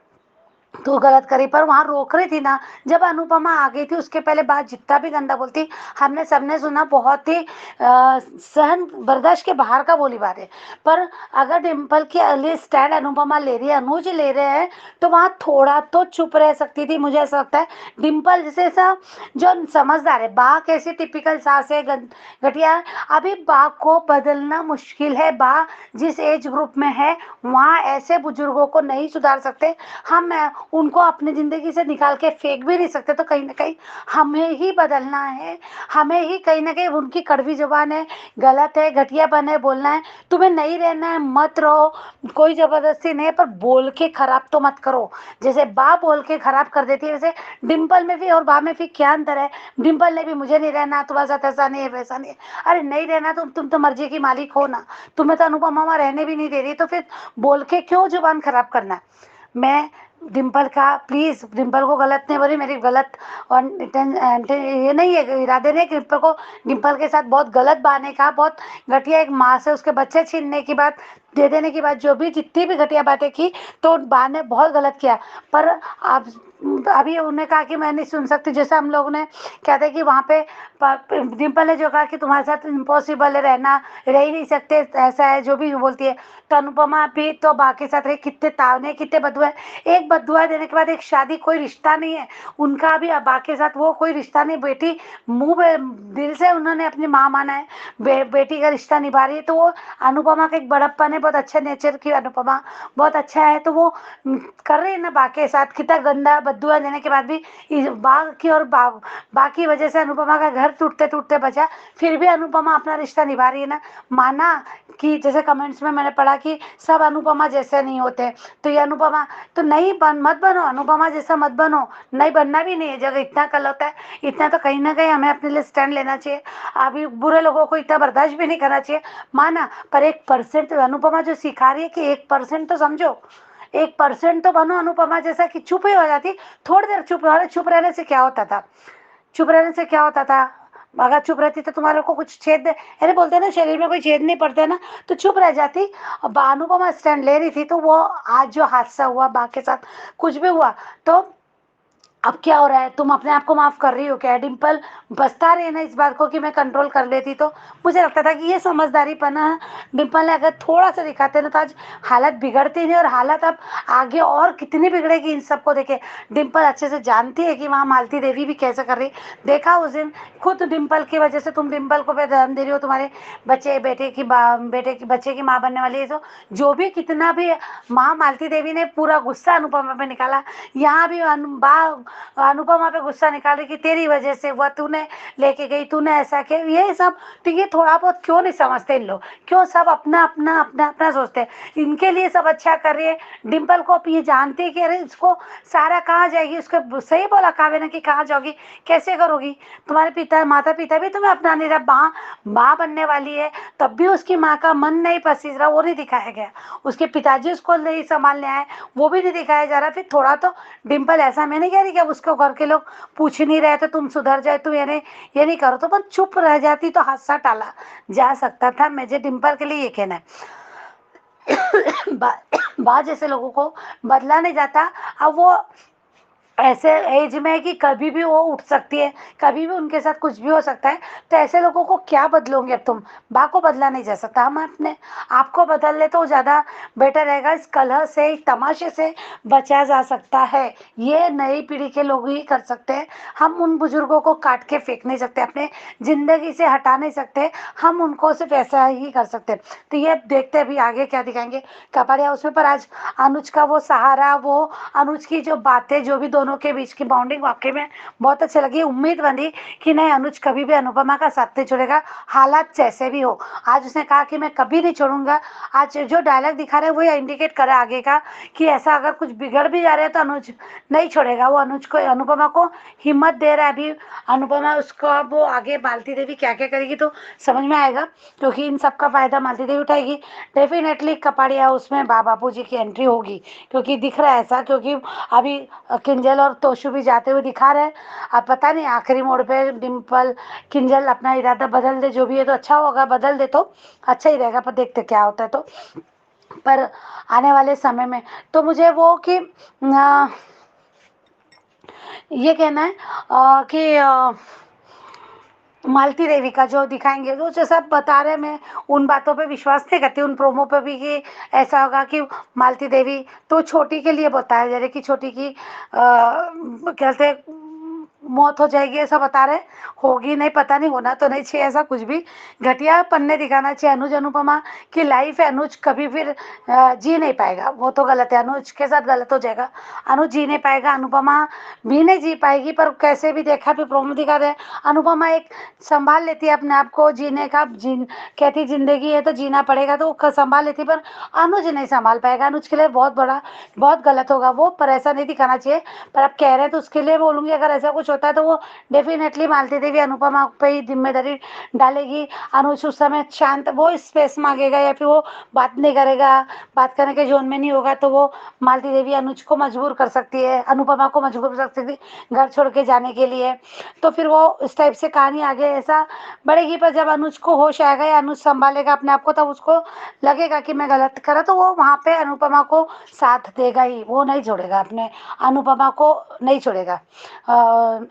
तो गलत करी, पर वहाँ रोक रही थी ना। जब अनुपमा आ गई थी उसके पहले बात जितना भी गंदा बोलती हमने सबने सुना, बहुत ही सहन बर्दाश्त के बाहर का बोली बात है। पर अगर डिम्पल के लिए स्टैंड अनुपमा ले रही है, अनुज ले रहे हैं, तो वहाँ थोड़ा तो चुप रह सकती थी। मुझे ऐसा लगता है डिम्पल जैसे ऐसा जो समझदार है, बा कैसी टिपिकल सास है घटिया है, अभी बा को बदलना मुश्किल है। बा जिस एज ग्रुप में है वहाँ ऐसे बुजुर्गों को नहीं सुधार सकते हम, उनको अपनी ज़िंदगी से निकाल के फेंक भी नहीं सकते। तो कहीं ना कहीं हमें ही बदलना है, हमें ही कहीं ना कहीं उनकी कड़वी जुबान है, गलत है, घटियापन है, बोलना है। तुम्हें नहीं रहना है मत रहो, कोई ज़बरदस्ती नहीं है, पर बोल के ख़राब तो मत करो। जैसे बा बोल के ख़राब कर देती है, वैसे डिम्पल में भी और बा में भी क्या अंतर है। डिम्पल ने भी मुझे नहीं रहना, तुम्हारे साथ ऐसा नहीं है वैसा नहीं है। अरे नहीं रहना तुम तो मर्जी की मालिक हो ना, तुम्हें तो अनुपमा रहने भी नहीं दे रही, तो फिर बोल के क्यों जुबान ख़राब करना। मैं डिम्पल का प्लीज़, डिम्पल को गलत नहीं बोली, मेरी गलत और ये नहीं है, इरादे नहीं, डिम्पल को डिम्पल के साथ बहुत गलत बाने का, बहुत घटिया एक माँ से उसके बच्चे छीनने की बात, दे देने की बात, जो भी जितनी भी घटिया बातें की, तो बा ने बहुत गलत किया। पर आप अभी उन्हें कहा कि मैं नहीं सुन सकती, जैसे हम लोग ने कहते कि वहाँ पे डिम्पल ने जो कहा कि तुम्हारे साथ इम्पॉसिबल है रहना, रह ही नहीं सकते, ऐसा है जो भी बोलती है। तो अनुपमा भी तो बा के साथ रही, कितने तावने कितने बदुआ है। एक बदुआ देने के बाद एक शादी कोई रिश्ता नहीं है उनका, भी बा के साथ वो कोई रिश्ता नहीं। बेटी मुँह दिल से उन्होंने अपनी माँ माना है, बेटी का रिश्ता निभा रही है। तो वो अनुपमा का एक बड़प्पन है, बहुत अच्छे नेचर की अनुपमा, बहुत अच्छा है। तो वो कर रही है ना बा के साथ, कितना गंदा बदुआ देने के बाद भी बा की और बा की वजह से अनुपमा का घर टूटते टूटते बचा, फिर भी अनुपमा अपना रिश्ता निभा रही है ना। माना कि जैसे कमेंट्स में मैंने पढ़ा कि सब अनुपमा जैसे नहीं होते, तो ये अनुपमा तो नहीं मत बनो, अनुपमा जैसा मत बनो, नहीं बनना भी नहीं है। जब इतना कल होता है, इतना तो कहीं ना कहीं हमें अपने लिए स्टैंड लेना चाहिए। अभी बुरे लोगों को इतना बर्दाश्त भी नहीं करना चाहिए, माना, पर 1% अनुपमा जो सिखा रही है कि 1% तो समझो, 1% तो बनो अनुपमा जैसा, कि चुप ही हो जाती, थोड़ी देर चुप रहने से क्या होता था, चुप रहने से क्या होता था। अगर चुप रहती तो तुम्हारे को कुछ छेद, अरे बोलते हैं ना शरीर में कोई छेद नहीं पड़ते ना, तो चुप रह जाती। अब अनुपमा स्टैंड ले रही थी, तो वो आज जो हादसा हुआ बा के साथ, कुछ भी हुआ, तो अब क्या हो रहा है, तुम अपने आप को माफ कर रही हो क्या? डिम्पल बचता रही है ना इस बात को कि मैं कंट्रोल कर लेती, तो मुझे लगता था कि ये समझदारीपना है। डिम्पल ने अगर थोड़ा सा दिखाते ना, तो आज हालत बिगड़ती नहीं, और हालत अब आगे और कितनी बिगड़ेगी इन सबको देखे। डिम्पल अच्छे से जानती है कि वहाँ मालती देवी भी कैसे कर रही। देखा उस दिन खुद डिम्पल की वजह से, तुम डिम्पल को ध्यान दे रही हो, तुम्हारे बेटे की बच्चे की माँ बनने वाली है, तो जो भी कितना भी माँ मालती देवी ने पूरा गुस्सा अनुपमा पे निकाला, यहाँ भी अनुपमा पे गुस्सा निकाल रही कि तेरी वजह से वह, तूने लेके गई, तूने ऐसा किया, ये सब। तो ये थोड़ा बहुत क्यों नहीं समझते इन लोग? क्यों सब अपना अपना अपना अपना सोचते हैं? इनके लिए सब अच्छा कर रही है। डिम्पल को ये जानती है कि अरे इसको सारा कहाँ जाएगी, उसको सही बोला काव्य ने कि कहाँ जाओगी, कैसे करोगी? तुम्हारे पिता माता पिता भी तुम्हें अपना नहीं रहा, माँ बनने वाली है, तब भी उसकी माँ का मन नहीं पसीज रहा, वो नहीं दिखाया गया। उसके पिताजी उसको नहीं संभालने आए, वो भी नहीं दिखाया जा रहा। फिर थोड़ा तो डिम्पल, ऐसा मैं नहीं कह रही कि अब उसको घर के लोग पूछ ही नहीं रहे तो तुम सुधर जाए, तुम ये नहीं करो, तो पर चुप रह जाती तो हादसा टाला जा सकता था। मुझे डिम्पल के लिए ये कहना है। बात जैसे लोगों को बदला नहीं जाता। अब वो ऐसे एज में है कि कभी भी वो उठ सकती है, कभी भी उनके साथ कुछ भी हो सकता है। तो ऐसे लोगों को क्या बदलोगे? अब तुम बा को बदला नहीं जा सकता, हम अपने आप को बदल ले तो ज़्यादा बेटर रहेगा। इस कलह से, इस तमाशे से बचा जा सकता है। ये नई पीढ़ी के लोग ही कर सकते हैं। हम उन बुजुर्गों को काट के फेंक नहीं सकते, अपने ज़िंदगी से हटा नहीं सकते। हम उनको सिर्फ ऐसा ही कर सकते हैं। तो ये देखते हैं अभी आगे क्या दिखाएंगे कपड़े हाउस में। पर आज अनुज का वो सहारा, वो अनुज की जो बातें, जो भी दोनों के बीच की बॉन्डिंग, वाकई में बहुत अच्छी लगी। उम्मीद बंधी कि नहीं, अनुज कभी भी अनुपमा का साथ नहीं छोड़ेगा, हालात जैसे भी हो। आज उसने कहा कि मैं कभी नहीं छोड़ूंगा। आज जो डायलॉग दिखा रहे हैं वही इंडिकेट कर रहा है आगे का, कि ऐसा अगर कुछ बिगड़ भी जा रहा है तो अनुज नहीं छोड़ेगा। वो अनुज को, अनुपमा को हिम्मत दे रहा है। अभी अनुपमा उसको, अब वो आगे मालती देवी क्या क्या करेगी तो समझ में आएगा, क्योंकि इन सब का फायदा मालती देवी उठाएगी। डेफिनेटली कपाड़िया उसमें बाबू जी की एंट्री होगी, क्योंकि दिख रहा है ऐसा, क्योंकि अभी किंजल और तोशु भी जाते हुए दिखा रहे हैं। अब पता नहीं आखिरी मोड़ पे डिम्पल किंजल अपना इरादा बदल दे, जो भी है तो अच्छा होगा, बदल दे तो अच्छा ही रहेगा, पर देखते क्या होता है। तो पर आने वाले समय में तो मुझे वो कि ये कहना है कि मालती देवी का जो दिखाएंगे, जो जैसा आप बता रहे, मैं उन बातों पे विश्वास नहीं करती, उन प्रोमो पे भी कि ऐसा होगा कि मालती देवी तो छोटी के लिए बताया जा रहा है कि छोटी की कैसे मौत हो जाएगी, ऐसा बता रहे। होगी नहीं, पता नहीं, होना तो नहीं चाहिए ऐसा कुछ भी। घटिया पन्ने दिखाना चाहिए। अनुज अनुपमा की लाइफ है, अनुज कभी फिर जी नहीं पाएगा, वो तो गलत है, अनुज के साथ गलत हो जाएगा। अनुज जी नहीं पाएगा, अनुपमा भी नहीं जी पाएगी। पर कैसे भी देखा, भी प्रोमो दिखा रहे, अनुपमा एक संभाल लेती है अपने आप को, जीने का कहती जिंदगी है तो जीना पड़ेगा, तो वो संभाल लेती। पर अनुज नहीं संभाल पाएगा, अनुज के लिए बहुत बड़ा, बहुत गलत होगा वो। पर ऐसा नहीं दिखाना चाहिए। पर अब कह रहे हैं तो उसके लिए बोलूँगी, अगर ऐसा कुछ होता है तो वो डेफिनेटली मालती देवी अनुपमा पे ही जिम्मेदारी डालेगी। अनुज उस समय शांत, वो स्पेस मांगेगा या फिर वो बात नहीं करेगा, बात करने के जोन में नहीं होगा, तो वो मालती देवी अनुज को मजबूर कर सकती है, अनुपमा को मजबूर कर सकती है घर छोड़ के जाने के लिए। तो फिर वो इस टाइप से कहानी आगे ऐसा बढ़ेगी। पर जब अनुज को होश आएगा या अनुज संभालेगा अपने आप को, तब उसको लगेगा कि मैं गलत करा, तो वो वहाँ पे अनुपमा को साथ देगा ही, वो नहीं छोड़ेगा, अपने अनुपमा को नहीं छोड़ेगा।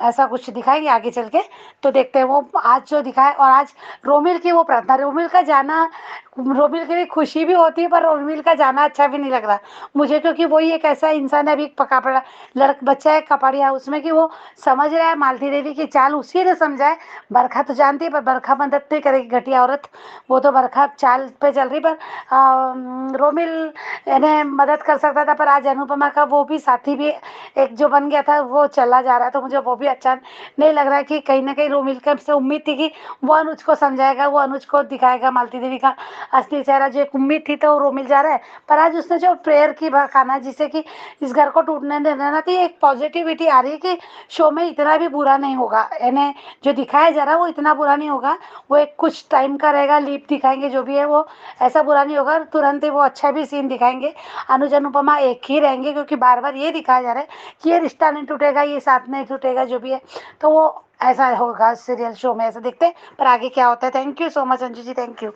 ऐसा कुछ दिखाएंगे आगे चल के, तो देखते हैं वो आज जो दिखाए। और आज रोमिल की वो प्रार्थना, रोमिल का जाना, रोमिल के लिए खुशी भी होती है, पर रोमिल का जाना अच्छा भी नहीं लग रहा मुझे, क्योंकि वही एक ऐसा इंसान है, अभी पका पड़ा बच्चा है कपड़िया उसमें, कि वो समझ रहा है मालती देवी की चाल, उसी ने समझा है। बरखा तो जानती है, पर बरखा मदद नहीं करेगी, घटिया औरत, वो तो बरखा चाल पे चल रही। पर रोमिल ने मदद कर सकता था, पर आज अनुपमा का वो भी साथी भी एक जो बन गया था, वो चला जा रहा है, तो मुझे वो भी अच्छा नहीं लग रहा है। कि कहीं ना कहीं रोमिल का से उम्मीद थी कि वो अनुज को समझाएगा, वो अनुज को दिखाएगा मालती देवी का असली चेहरा, जो एक उम्मीद थी, तो वो रोमिल जा रहा है। पर आज उसने जो प्रेयर की खाना, जिससे कि इस घर को टूटने देना ना, तो एक पॉजिटिविटी आ रही है कि शो में इतना भी बुरा नहीं होगा, यानी जो दिखाया जा रहा है वो इतना बुरा नहीं होगा। वो एक कुछ टाइम का रहेगा, लीप दिखाएंगे, जो भी है वो ऐसा बुरा नहीं होगा, तुरंत ही वो अच्छा भी सीन दिखाएंगे। अनुज अनुपमा एक ही रहेंगे, क्योंकि बार बार ये दिखाया जा रहा है कि ये रिश्ता नहीं टूटेगा, ये साथ नहीं टूटेगा, जो भी है। तो वो ऐसा होगा सीरियल शो में, ऐसा देखते हैं पर आगे क्या होता है। Thank you so much Anju ji, thank you.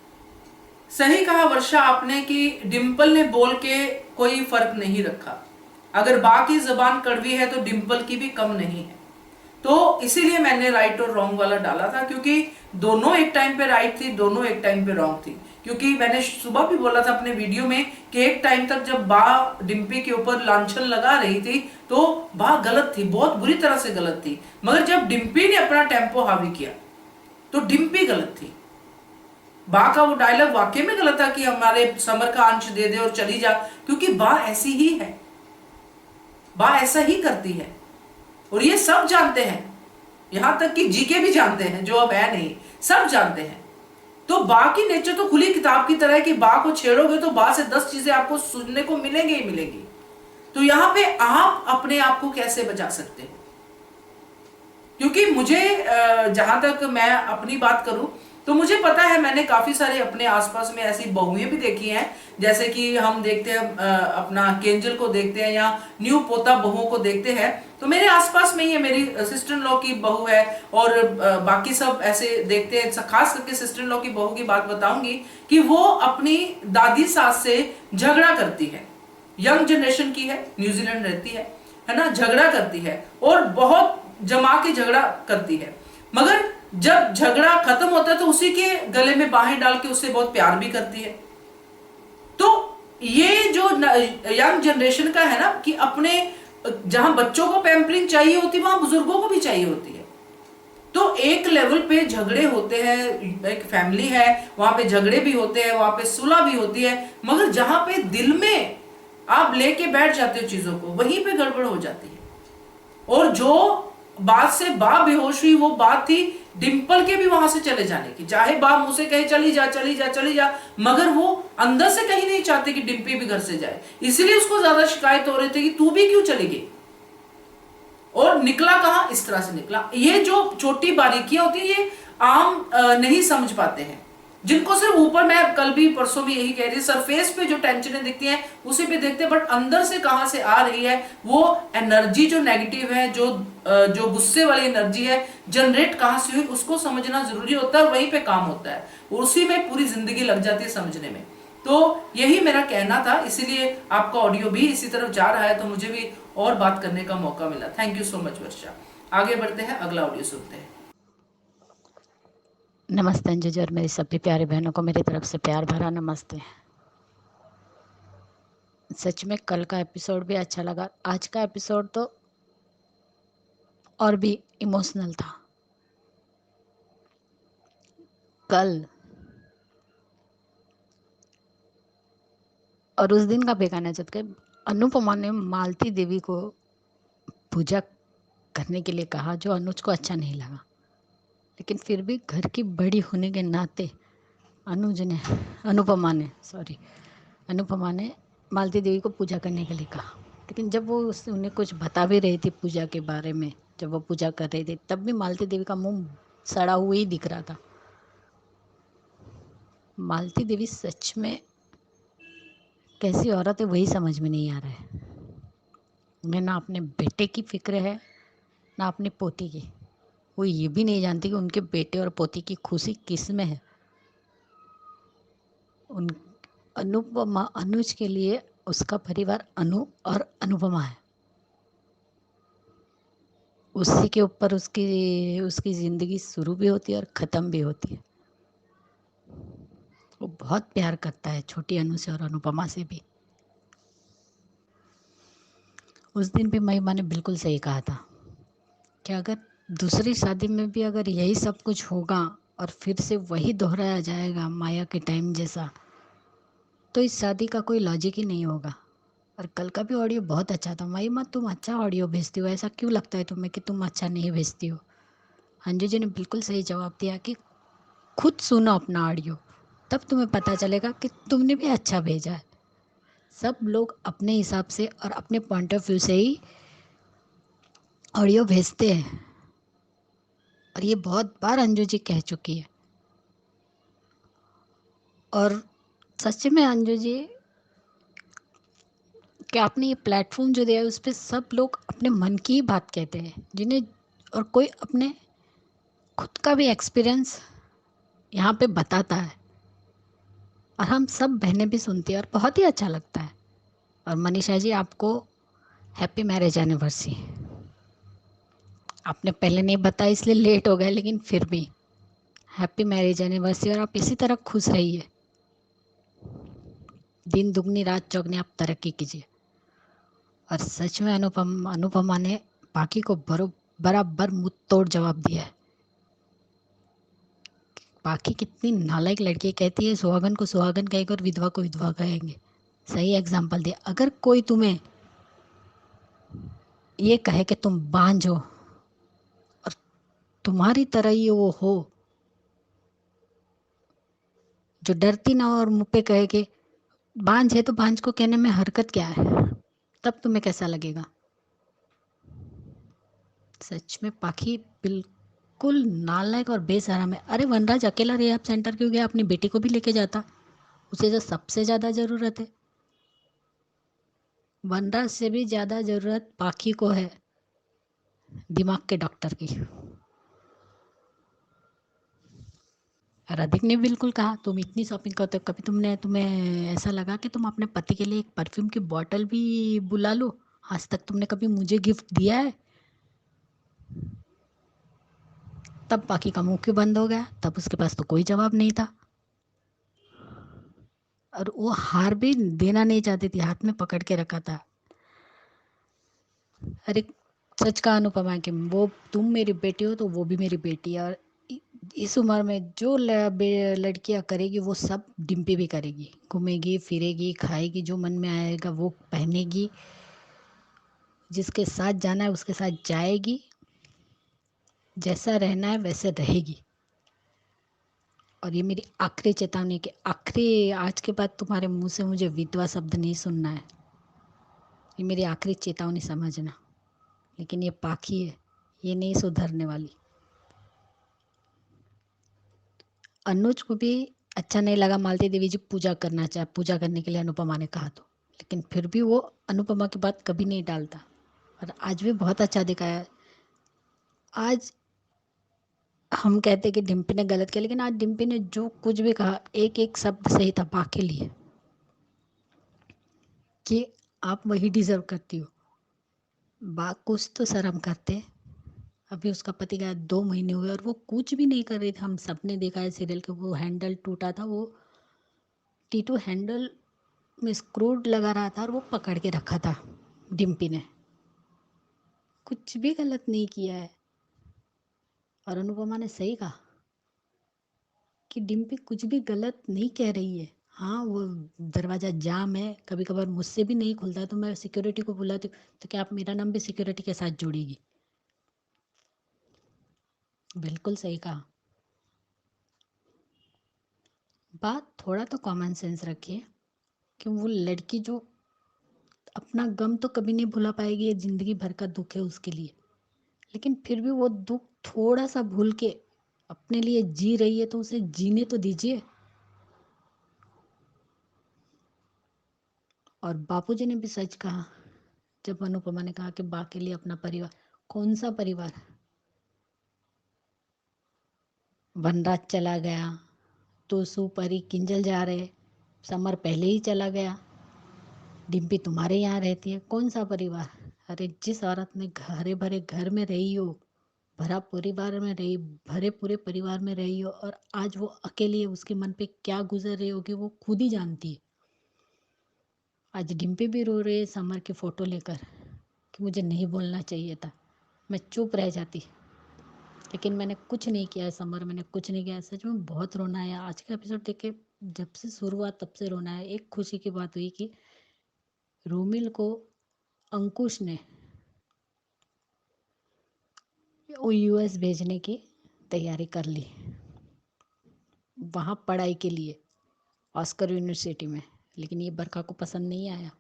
सही कहा वर्षा आपने कि डिम्पल ने बोल के कोई फर्क नहीं रखा। अगर बा की जबान कड़वी है तो डिम्पल की भी कम नहीं है। तो इसीलिए मैंने राइट और रॉन्ग वाला डाला था, क्योंकि दोनों एक टाइम पे राइट थी, दोनों एक टाइम पे रॉन्ग थी। क्योंकि मैंने सुबह भी बोला था अपने वीडियो में कि एक टाइम तक जब बा डिम्पी के ऊपर लांछन लगा रही थी तो बा गलत थी, बहुत बुरी तरह से गलत थी। मगर जब डिम्पी ने अपना टेम्पो हावी किया तो डिम्पी गलत थी। बा का वो डायलॉग वाकई में गलत था कि हमारे समर का अंश दे दे और चली जा, क्योंकि बा ऐसी ही है, बा ऐसा ही करती है और ये सब जानते हैं, यहां तक कि जीके भी जानते हैं, जो अब है नहीं, सब जानते हैं। तो बा की नेचर तो खुली किताब की तरह है कि बा को छेड़ोगे तो बा से 10 चीजें आपको सुनने को मिलेंगी ही मिलेंगी। तो यहां पे आप अपने आप को कैसे बचा सकते हो? क्योंकि मुझे जहां तक मैं अपनी बात करूं तो मुझे पता है, मैंने काफी सारे अपने आसपास में ऐसी बहुएं भी देखी हैं, जैसे कि हम देखते हैं अपना केंजल को देखते हैं या न्यू पोता बहुओं को देखते हैं। तो मेरे आसपास में ही मेरी सिस्टर इन लॉ की बहू है और बाकी सब ऐसे देखते हैं। खास करके सिस्टर इन लॉ की बहू की बात बताऊंगी कि वो अपनी दादी सास से झगड़ा करती है। यंग जनरेशन की है, न्यूजीलैंड रहती है ना, झगड़ा करती है और बहुत जमा के झगड़ा करती है। मगर जब झगड़ा खत्म होता है तो उसी के गले में बाहें डाल के उससे बहुत प्यार भी करती है। तो ये जो यंग जनरेशन का है ना कि अपने जहां बच्चों को पैम्परिंग चाहिए होती है वहां बुजुर्गों को भी चाहिए होती है। तो एक लेवल पे झगड़े होते हैं, एक फैमिली है वहां पे झगड़े भी होते हैं, वहां पे सुलह भी होती है, मगर जहां पे दिल में आप लेके बैठ जाते हो चीजों को, वहीं पे गड़बड़ हो जाती है। और जो बात से बा बेहोश हुई वो बात थी डिंपल के भी वहां से चले जाने की। चाहे बा मुंह से कहे चली जा चली जा चली जा, मगर वो अंदर से कहीं नहीं चाहते कि डिंपी भी घर से जाए। इसलिए उसको ज्यादा शिकायत हो रही थी कि तू भी क्यों चली गई। और निकला कहां, इस तरह से निकला। ये जो छोटी बारीकियां होती है ये आम नहीं समझ पाते हैं, जिनको सिर्फ ऊपर, मैं कल भी परसों भी यही कह रही, सरफेस पे जो टेंशनें दिखती हैं उसी पे देखते हैं, बट अंदर से कहां से आ रही है वो एनर्जी जो नेगेटिव है, जो गुस्से वाली एनर्जी है, जनरेट कहां से हुई, उसको समझना जरूरी होता है। वहीं पे काम होता है, उसी में पूरी जिंदगी लग जाती है समझने में। तो यही मेरा कहना था, इसीलिए आपका ऑडियो भी इसी तरफ जा रहा है, तो मुझे भी और बात करने का मौका मिला। थैंक यू सो मच वर्षा। आगे बढ़ते हैं, अगला ऑडियो सुनते हैं। नमस्ते अंजू जी और मेरी सभी प्यारी बहनों को मेरी तरफ से प्यार भरा नमस्ते। सच में कल का एपिसोड भी अच्छा लगा, आज का एपिसोड तो और भी इमोशनल था। कल और उस दिन का बेगाना जब के अनुपमा ने मालती देवी को पूजा करने के लिए कहा, जो अनुज को अच्छा नहीं लगा, लेकिन फिर भी घर की बड़ी होने के नाते अनुपमा ने मालती देवी को पूजा करने के लिए कहा। लेकिन जब वो उन्हें कुछ बता भी रही थी पूजा के बारे में, जब वो पूजा कर रही थी, तब भी मालती देवी का मुंह सड़ा हुआ ही दिख रहा था। मालती देवी सच में कैसी औरत है वही समझ में नहीं आ रहा है। उन्हें ना अपने बेटे की फिक्र है ना अपनी पोती की। वो ये भी नहीं जानती कि उनके बेटे और पोती की खुशी किस में है। उन अनुज के लिए उसका परिवार अनु और अनुपमा है। उसी के ऊपर उसकी ज़िंदगी शुरू भी होती है और ख़त्म भी होती है। वो बहुत प्यार करता है छोटी अनु से और अनुपमा से भी। उस दिन भी महिमा ने बिल्कुल सही कहा था कि अगर दूसरी शादी में भी अगर यही सब कुछ होगा और फिर से वही दोहराया जाएगा माया के टाइम जैसा, तो इस शादी का कोई लॉजिक ही नहीं होगा। और कल का भी ऑडियो बहुत अच्छा था। महिमा तुम अच्छा ऑडियो भेजती हो, ऐसा क्यों लगता है तुम्हें कि तुम अच्छा नहीं भेजती हो? अंजू जी ने बिल्कुल सही जवाब दिया कि खुद सुनो अपना ऑडियो, तब तुम्हें पता चलेगा कि तुमने भी अच्छा भेजा है। सब लोग अपने हिसाब से और अपने पॉइंट ऑफ व्यू से ही ऑडियो भेजते हैं, और ये बहुत बार अंजू जी कह चुकी है। और सच में अंजू जी कि आपने ये प्लेटफॉर्म जो दिया है उस पर सब लोग अपने मन की ही बात कहते हैं, जिन्हें और कोई अपने खुद का भी एक्सपीरियंस यहाँ पे बताता है और हम सब बहनें भी सुनती है और बहुत ही अच्छा लगता है। और मनीषा जी, आपको हैप्पी मैरिज एनिवर्सरी। आपने पहले नहीं बताया इसलिए लेट हो गए, लेकिन फिर भी हैप्पी मैरिज एनिवर्सरी। और आप इसी तरह खुश रहिए, दिन दुगनी रात चौगनी आप तरक्की कीजिए। और सच में अनुपमा ने बाकी को बराबर मुंह तोड़ जवाब दिया है। बाकी कितनी नालायक लड़की कहती है सुहागन को सुहागन कहेंगे और विधवा को विधवा कहेंगे। सही एग्जाम्पल दिया। अगर कोई तुम्हें ये कहे कि तुम बांझ हो और तुम्हारी तरह ही वो हो जो डरती ना हो और मुँह पे कहे कि बांझ है, तो बांझ को कहने में हरकत क्या है, तब तुम्हें कैसा लगेगा? सच में पाखी बिल्कुल नालायक और बेशरम है। अरे वनराज अकेला रिहैब सेंटर क्यों गया? अपनी बेटी को भी लेके जाता, उसे जो सबसे ज़्यादा ज़रूरत है। वनराज से भी ज़्यादा ज़रूरत पाखी को है दिमाग के डॉक्टर की। राधिक ने बिल्कुल कहा, तुम इतनी शॉपिंग करते हो, कभी तुम्हें ऐसा लगा कि तुम अपने पति के लिए एक परफ्यूम की बॉटल भी बुला लो? आज तक तुमने कभी मुझे गिफ्ट दिया है? तब पाखी का मुंह क्यों बंद हो गया? तब उसके पास तो कोई जवाब नहीं था और वो हार भी देना नहीं चाहती थी, हाथ में पकड़ के रखा था। अरे सच कहा अनुपमा कि वो तुम मेरी बेटी हो तो वो भी मेरी बेटी है। और इस उम्र में जो लड़कियां करेगी वो सब डिम्पी भी करेगी। घूमेगी फिरेगी, खाएगी, जो मन में आएगा वो पहनेगी, जिसके साथ जाना है उसके साथ जाएगी, जैसा रहना है वैसे रहेगी। और ये मेरी आखिरी चेतावनी कि आखिरी आज के बाद तुम्हारे मुंह से मुझे विधवा शब्द नहीं सुनना है। ये मेरी आखिरी चेतावनी समझना। लेकिन ये पाखी है, ये नहीं सुधरने वाली। अनुज को भी अच्छा नहीं लगा मालती देवी जी पूजा करने के लिए अनुपमा ने कहा तो, लेकिन फिर भी वो अनुपमा की बात कभी नहीं डालता। और आज भी बहुत अच्छा दिखाया। आज हम कहते कि डिम्पी ने गलत किया, लेकिन आज डिम्पी ने जो कुछ भी कहा एक एक शब्द सही था बा के लिए, कि आप वही डिजर्व करती हो। बा कुछ तो शर्म करते। अभी उसका पति गया 2 महीने हुए और वो कुछ भी नहीं कर रही थी। हम सब ने देखा है सीरियल के, वो हैंडल टूटा था, वो टीटू हैंडल में स्क्रू लगा रहा था और वो पकड़ के रखा था। डिम्पी ने कुछ भी गलत नहीं किया है। और अनुपमा ने सही कहा कि डिम्पी कुछ भी गलत नहीं कह रही है। हाँ, वो दरवाज़ा जाम है, कभी कभार मुझसे भी नहीं खुलता है तो मैं सिक्योरिटी को बुलाती हूँ, तो क्या आप मेरा नाम भी सिक्योरिटी के साथ जोड़ेगी? बिल्कुल सही कहा। बात थोड़ा तो कॉमन सेंस रखिए कि वो लड़की जो अपना गम तो कभी नहीं भुला पाएगी, ये जिंदगी भर का दुख है उसके लिए, लेकिन फिर भी वो दुख थोड़ा सा भूल के अपने लिए जी रही है तो उसे जीने तो दीजिए। और बापूजी ने भी सच कहा जब अनुपमा ने कहा कि बा के लिए अपना परिवार, कौन सा परिवार? वनराज चला गया तो सुपरी किंजल जा रहे, समर पहले ही चला गया, डिम्पी तुम्हारे यहाँ रहती है, कौन सा परिवार? अरे जिस औरत ने हरे भरे घर में रही हो, भरा परिवार में रही, भरे पूरे परिवार में रही हो और आज वो अकेली है, उसके मन पे क्या गुजर रही होगी वो खुद ही जानती है। आज डिम्पी भी रो रही है समर की फ़ोटो लेकर कि मुझे नहीं बोलना चाहिए था, मैं चुप रह जाती, लेकिन मैंने कुछ नहीं किया है समर, मैंने कुछ नहीं किया है। सच में बहुत रोना है आज का एपिसोड देख के, जब से शुरू हुआ तब से रोना है। एक खुशी की बात हुई कि रोमिल को अंकुश ने वो यूएस भेजने की तैयारी कर ली, वहाँ पढ़ाई के लिए ऑस्कर यूनिवर्सिटी में, लेकिन ये बरखा को पसंद नहीं आया।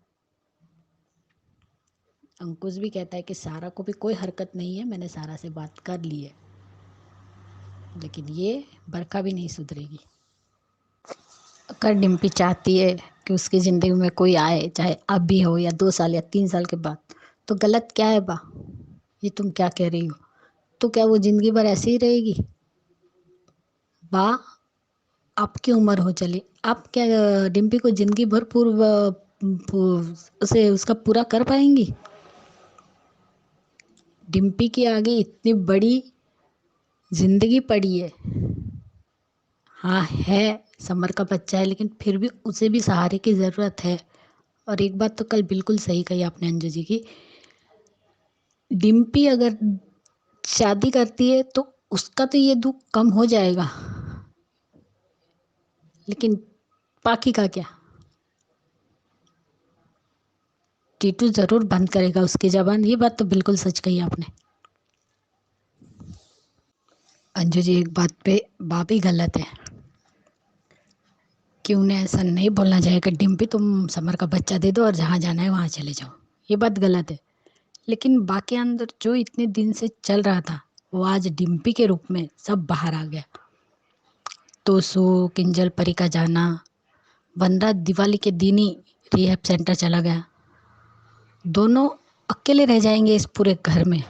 अंकुश भी कहता है कि सारा को भी कोई हरकत नहीं है, मैंने सारा से बात कर ली है, लेकिन ये बरखा भी नहीं सुधरेगी। अगर डिम्पी चाहती है कि उसकी ज़िंदगी में कोई आए, चाहे अब भी हो या 2 साल या 3 साल के बाद, तो गलत क्या है बा? ये तुम क्या कह रही हो? तो क्या वो ज़िंदगी भर ऐसे ही रहेगी? बा आपकी उम्र हो चली, आप क्या डिम्पी को जिंदगी भर उसे उसका पूरा कर पाएंगी? डिम्पी की आगे इतनी बड़ी जिंदगी पड़ी है। हाँ है, समर का बच्चा है, लेकिन फिर भी उसे भी सहारे की ज़रूरत है। और एक बात तो कल बिल्कुल सही कही आपने अंजू जी की, डिम्पी अगर शादी करती है तो उसका तो ये दुख कम हो जाएगा, लेकिन बाकी का क्या? टीटू ज़रूर बंद करेगा उसकी ज़बान, ये बात तो बिल्कुल सच कही आपने। अंजू जी, एक बात पे बाप ही गलत है कि उन्हें ऐसा नहीं बोलना चाहिए कि डिम्पी तुम समर का बच्चा दे दो और जहाँ जाना है वहाँ चले जाओ, ये बात गलत है। लेकिन बाकी अंदर जो इतने दिन से चल रहा था वो आज डिम्पी के रूप में सब बाहर आ गया। तो किंजल परी का जाना, वनराज दिवाली के दिन ही रिहैब सेंटर चला गया, दोनों अकेले रह जाएंगे इस पूरे घर में।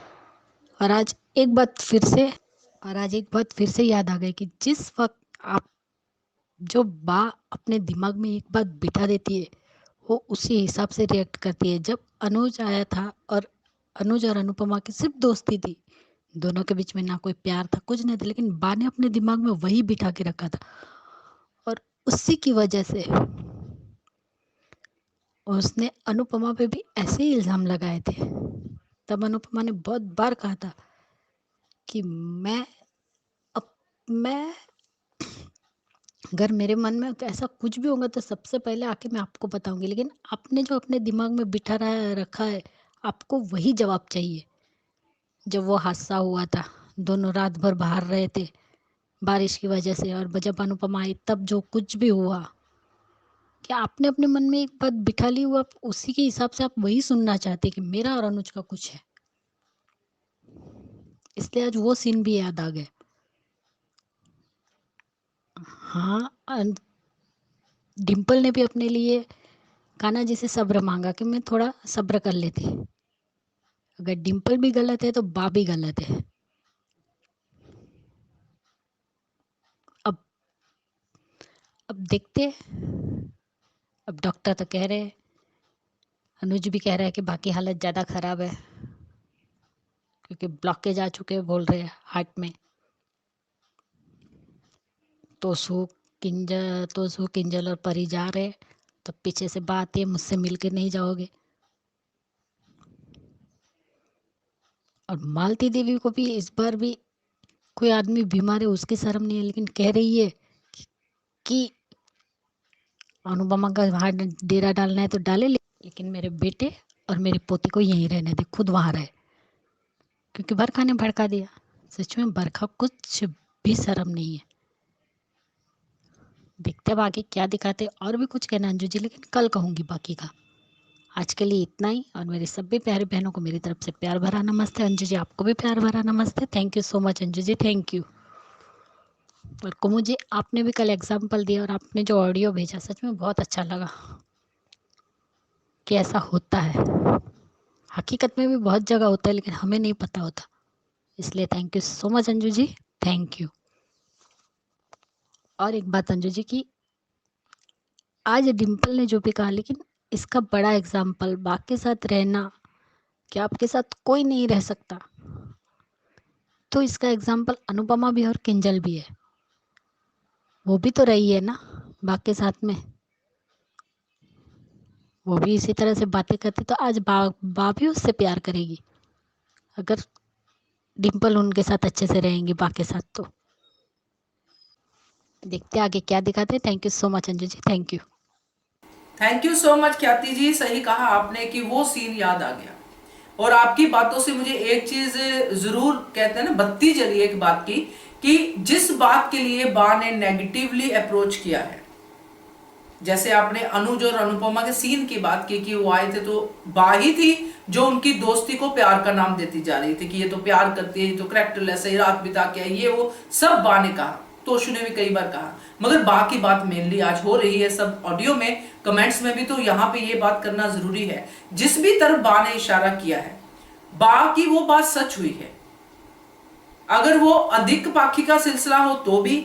और आज एक बात फिर से याद आ गई कि जिस वक्त आप जो बा अपने दिमाग में एक बात बिठा देती है वो उसी हिसाब से रिएक्ट करती है। जब अनुज आया था और अनुज और अनुपमा की सिर्फ दोस्ती थी, दोनों के बीच में ना कोई प्यार था, कुछ नहीं था, लेकिन बा ने अपने दिमाग में वही बिठा के रखा था और उसी की वजह से उसने अनुपमा पे भी ऐसे ही इल्ज़ाम लगाए थे। तब अनुपमा ने बहुत बार कहा था कि मैं अगर मेरे मन में ऐसा कुछ भी होगा तो सबसे पहले आके मैं आपको बताऊंगी, लेकिन आपने जो अपने दिमाग में बिठा रखा है आपको वही जवाब चाहिए। जब वो हादसा हुआ था, दोनों रात भर बाहर रहे थे बारिश की वजह से, और जब अनुपमा आई तब जो कुछ भी हुआ, क्या आपने अपने मन में एक बात बिठा ली, हुआ उसी के हिसाब से आप वही सुनना चाहते कि मेरा और अनुज का कुछ है। इसलिए आज वो सीन भी याद आ गए। हाँ, डिम्पल ने भी अपने लिए कान्हा जी से सब्र मांगा कि मैं थोड़ा सब्र कर लेती। अगर डिम्पल भी गलत है तो बा भी गलत है। अब अब देखते हैं। अब डॉक्टर तो कह रहे हैं, अनुज भी कह रहा है कि बाकी हालत ज़्यादा ख़राब है क्योंकि ब्लॉकेज आ चुके हैं बोल रहे हैं हार्ट में। तो किंजल और परी जा रहे, तो पीछे से बात है मुझसे मिलकर नहीं जाओगे। और मालती देवी को भी इस बार भी कोई आदमी बीमार है उसकी शर्म नहीं है, लेकिन कह रही है कि अनुपमा का वहाँ डेरा डालना है तो डाले, लेकिन मेरे बेटे और मेरी पोती को यहीं रहने दे, खुद वहाँ रहे। क्योंकि बरखा ने भड़का दिया। सच में बरखा कुछ भी शर्म नहीं है। देखते अब आगे क्या दिखाते, और भी कुछ कहना अंजू जी, लेकिन कल कहूँगी बाकी का। आज के लिए इतना ही, और मेरी सभी प्यारी बहनों को मेरी तरफ से प्यार भरा नमस्ते। अंजू जी आपको भी प्यार भरा नमस्ते। Thank you so much Anju ji, thank you. और कुमु जी, आपने भी कल एग्जाम्पल दिया और आपने जो ऑडियो भेजा सच में बहुत अच्छा लगा कि ऐसा होता है। हकीकत में भी बहुत जगह होता है लेकिन हमें नहीं पता होता। इसलिए thank you so much Anju ji, thank you. और एक बात अंजू जी की, आज डिम्पल ने जो भी कहा, लेकिन इसका बड़ा एग्जाम्पल बा के साथ रहना, कि आपके साथ कोई नहीं रह सकता, तो इसका एग्जाम्पल अनुपमा भी और किंजल भी है। वो भी तो रही है ना बा के साथ में, वो भी इसी तरह से बातें करती, तो आज बा भी उससे प्यार करेगी अगर डिम्पल उनके साथ अच्छे से रहेंगी बा के साथ। तो देखते आगे क्या दिखाते हैं। Thank you so much Anju ji, thank you. Thank you so much Khyati ji, सही कहा आपने कि वो सीन याद आ गया। और आपकी बातों से मुझे एक चीज जरूर, कहते हैं ना, बत्ती जली एक बात की, कि जिस बात के लिए बा ने नेगेटिवली अप्रोच किया है, जैसे आपने अनुज और अनुपमा के सीन की बात की कि वो आए थे तो बा ही थी जो उनकी दोस्ती को प्यार का नाम देती जा रही थी कि ये तो प्यार करती है, ये तो करेक्टरलेस है, रात बिता के आई, ये वो सब बा ने कहा, तोशु ने भी कई बार कहा, मगर बा की बात मेनली आज हो रही है सब ऑडियो में, कमेंट्स में भी। तो यहाँ पे ये बात करना जरूरी है, जिस भी तरफ बा ने इशारा किया है, बा की वो बात सच हुई है। अगर वो अधिक पाखी का सिलसिला हो तो भी,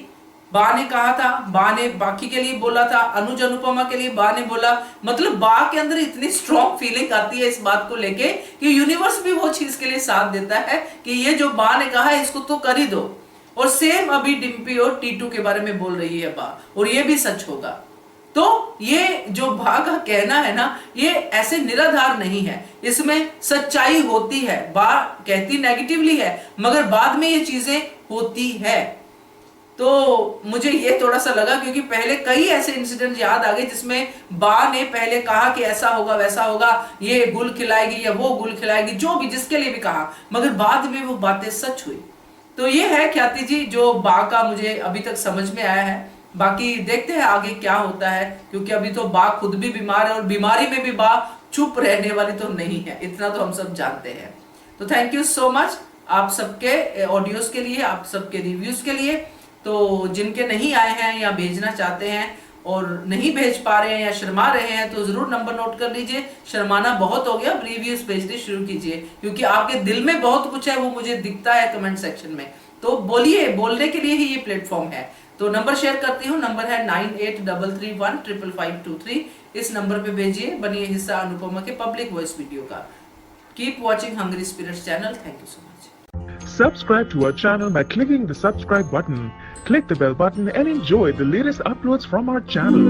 बा ने कहा था, बा ने बाकी के लिए बोला था, अनुज अनुपमा के लिए बा ने बोला। मतलब बा के अंदर इतनी स्ट्रॉन्ग फीलिंग आती है इस बात को लेके कि यूनिवर्स भी वो चीज के लिए साथ देता है कि ये जो बा ने कहा है इसको तो कर ही दो। और सेम अभी डिम्पी और टीटू के बारे में बोल रही है बा, और ये भी सच होगा। तो ये जो बा का कहना है ना, ये ऐसे निराधार नहीं है, इसमें सच्चाई होती है। बा कहती नेगेटिवली है मगर बाद में ये चीजें होती है। तो मुझे ये थोड़ा सा लगा क्योंकि पहले कई ऐसे इंसिडेंट याद आ गए जिसमें बा ने पहले कहा कि ऐसा होगा वैसा होगा, ये गुल खिलाएगी या वो गुल खिलाएगी, जो भी जिसके लिए भी कहा, मगर बाद में वो बातें सच हुई। तो ये है ख्याति जी जो बा का मुझे अभी तक समझ में आया है। बाकी देखते हैं आगे क्या होता है, क्योंकि अभी तो बा खुद भी बीमार है और बीमारी में भी बा चुप रहने वाली तो नहीं है, इतना तो हम सब जानते हैं। तो थैंक यू सो मच आप सबके ऑडियोज के लिए, आप सबके रिव्यूज के लिए। तो जिनके नहीं आए हैं या भेजना चाहते हैं और नहीं भेज पा रहे हैं या शर्मा रहे हैं तो जरूर नंबर नोट कर लीजिए। शर्माना बहुत हो गया, रिव्यूज भेजने शुरू कीजिए क्योंकि आपके दिल में बहुत कुछ है, वो मुझे दिखता है कमेंट सेक्शन में। तो बोलिए, बोलने के लिए ही ये प्लेटफॉर्म है। तो नंबर शेयर करती हूँ, नंबर है 9833155523। इस नंबर पे भेजिए, बनिए हिस्सा अनुपमा के पब्लिक वॉइस वीडियो का। Keep watching Hungry Spirits channel. Thank you so much. Subscribe to our channel by clicking the subscribe button. Click the bell button and enjoy the latest uploads from our channel.